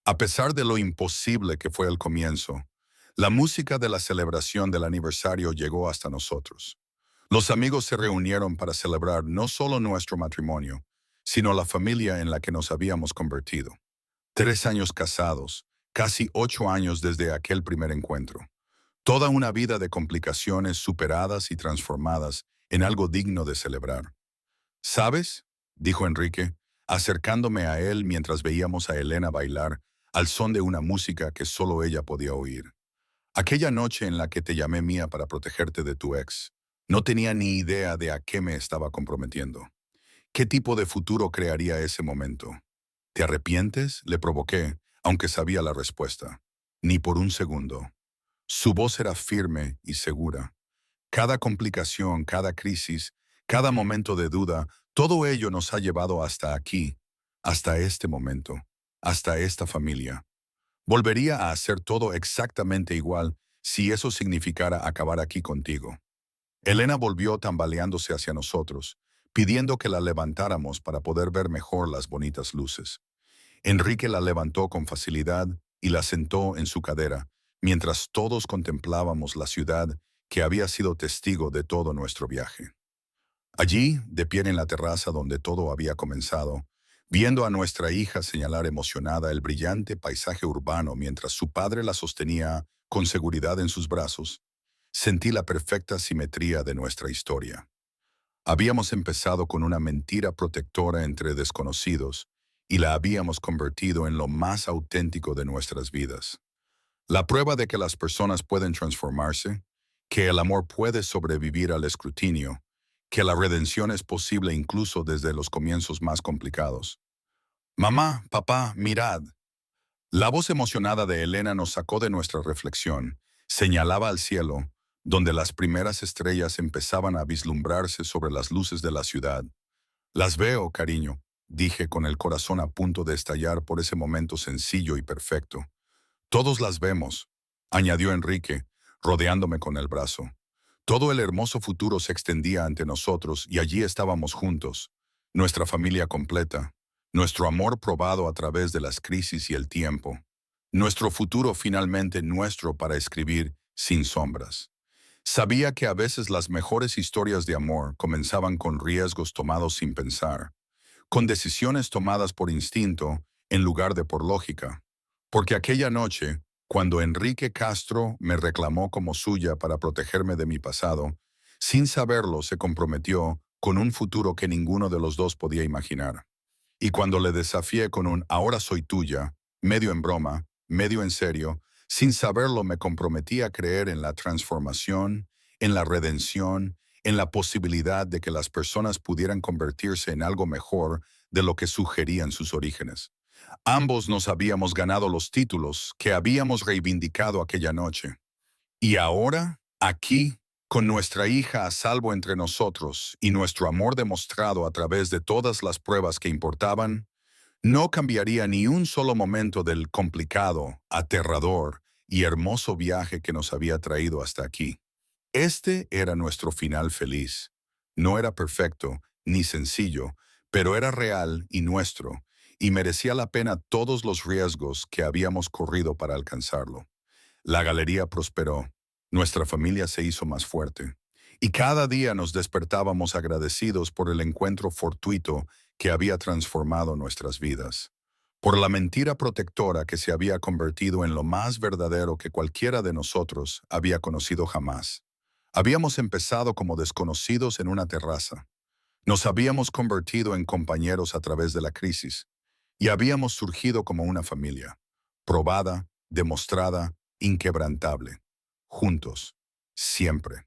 A pesar de lo imposible que fue el comienzo, la música de la celebración del aniversario llegó hasta nosotros. Los amigos se reunieron para celebrar no solo nuestro matrimonio, sino la familia en la que nos habíamos convertido. 3 años casados, casi 8 años desde aquel primer encuentro. Toda una vida de complicaciones superadas y transformadas en algo digno de celebrar. ¿Sabes?, dijo Enrique, acercándome a él mientras veíamos a Elena bailar al son de una música que solo ella podía oír. Aquella noche en la que te llamé mía para protegerte de tu ex, no tenía ni idea de a qué me estaba comprometiendo. ¿Qué tipo de futuro crearía ese momento? ¿Te arrepientes?, le provoqué, aunque sabía la respuesta. Ni por un segundo. Su voz era firme y segura. Cada complicación, cada crisis, cada momento de duda, todo ello nos ha llevado hasta aquí, hasta este momento, hasta esta familia. Volvería a hacer todo exactamente igual si eso significara acabar aquí contigo. Elena volvió tambaleándose hacia nosotros, pidiendo que la levantáramos para poder ver mejor las bonitas luces. Enrique la levantó con facilidad y la sentó en su cadera, mientras todos contemplábamos la ciudad que había sido testigo de todo nuestro viaje. Allí, de pie en la terraza donde todo había comenzado, viendo a nuestra hija señalar emocionada el brillante paisaje urbano mientras su padre la sostenía con seguridad en sus brazos, sentí la perfecta simetría de nuestra historia. Habíamos empezado con una mentira protectora entre desconocidos y la habíamos convertido en lo más auténtico de nuestras vidas. La prueba de que las personas pueden transformarse, que el amor puede sobrevivir al escrutinio, que la redención es posible incluso desde los comienzos más complicados. Mamá, papá, mirad. La voz emocionada de Elena nos sacó de nuestra reflexión, señalaba al cielo, donde las primeras estrellas empezaban a vislumbrarse sobre las luces de la ciudad. Las veo, cariño, dije con el corazón a punto de estallar por ese momento sencillo y perfecto. Todos las vemos, añadió Enrique, rodeándome con el brazo. Todo el hermoso futuro se extendía ante nosotros y allí estábamos juntos, nuestra familia completa, nuestro amor probado a través de las crisis y el tiempo, nuestro futuro finalmente nuestro para escribir sin sombras. Sabía que a veces las mejores historias de amor comenzaban con riesgos tomados sin pensar, con decisiones tomadas por instinto en lugar de por lógica. Porque aquella noche, cuando Enrique Castro me reclamó como suya para protegerme de mi pasado, sin saberlo se comprometió con un futuro que ninguno de los dos podía imaginar. Y cuando le desafié con un ahora soy tuya, medio en broma, medio en serio, sin saberlo me comprometí a creer en la transformación, en la redención, en la posibilidad de que las personas pudieran convertirse en algo mejor de lo que sugerían sus orígenes. Ambos nos habíamos ganado los títulos que habíamos reivindicado aquella noche. Y ahora, aquí, con nuestra hija a salvo entre nosotros y nuestro amor demostrado a través de todas las pruebas que importaban, no cambiaría ni un solo momento del complicado, aterrador y hermoso viaje que nos había traído hasta aquí. Este era nuestro final feliz. No era perfecto ni sencillo, pero era real y nuestro, y merecía la pena todos los riesgos que habíamos corrido para alcanzarlo. La galería prosperó, nuestra familia se hizo más fuerte, y cada día nos despertábamos agradecidos por el encuentro fortuito que había transformado nuestras vidas, por la mentira protectora que se había convertido en lo más verdadero que cualquiera de nosotros había conocido jamás. Habíamos empezado como desconocidos en una terraza, nos habíamos convertido en compañeros a través de la crisis, y habíamos surgido como una familia, probada, demostrada, inquebrantable, juntos, siempre.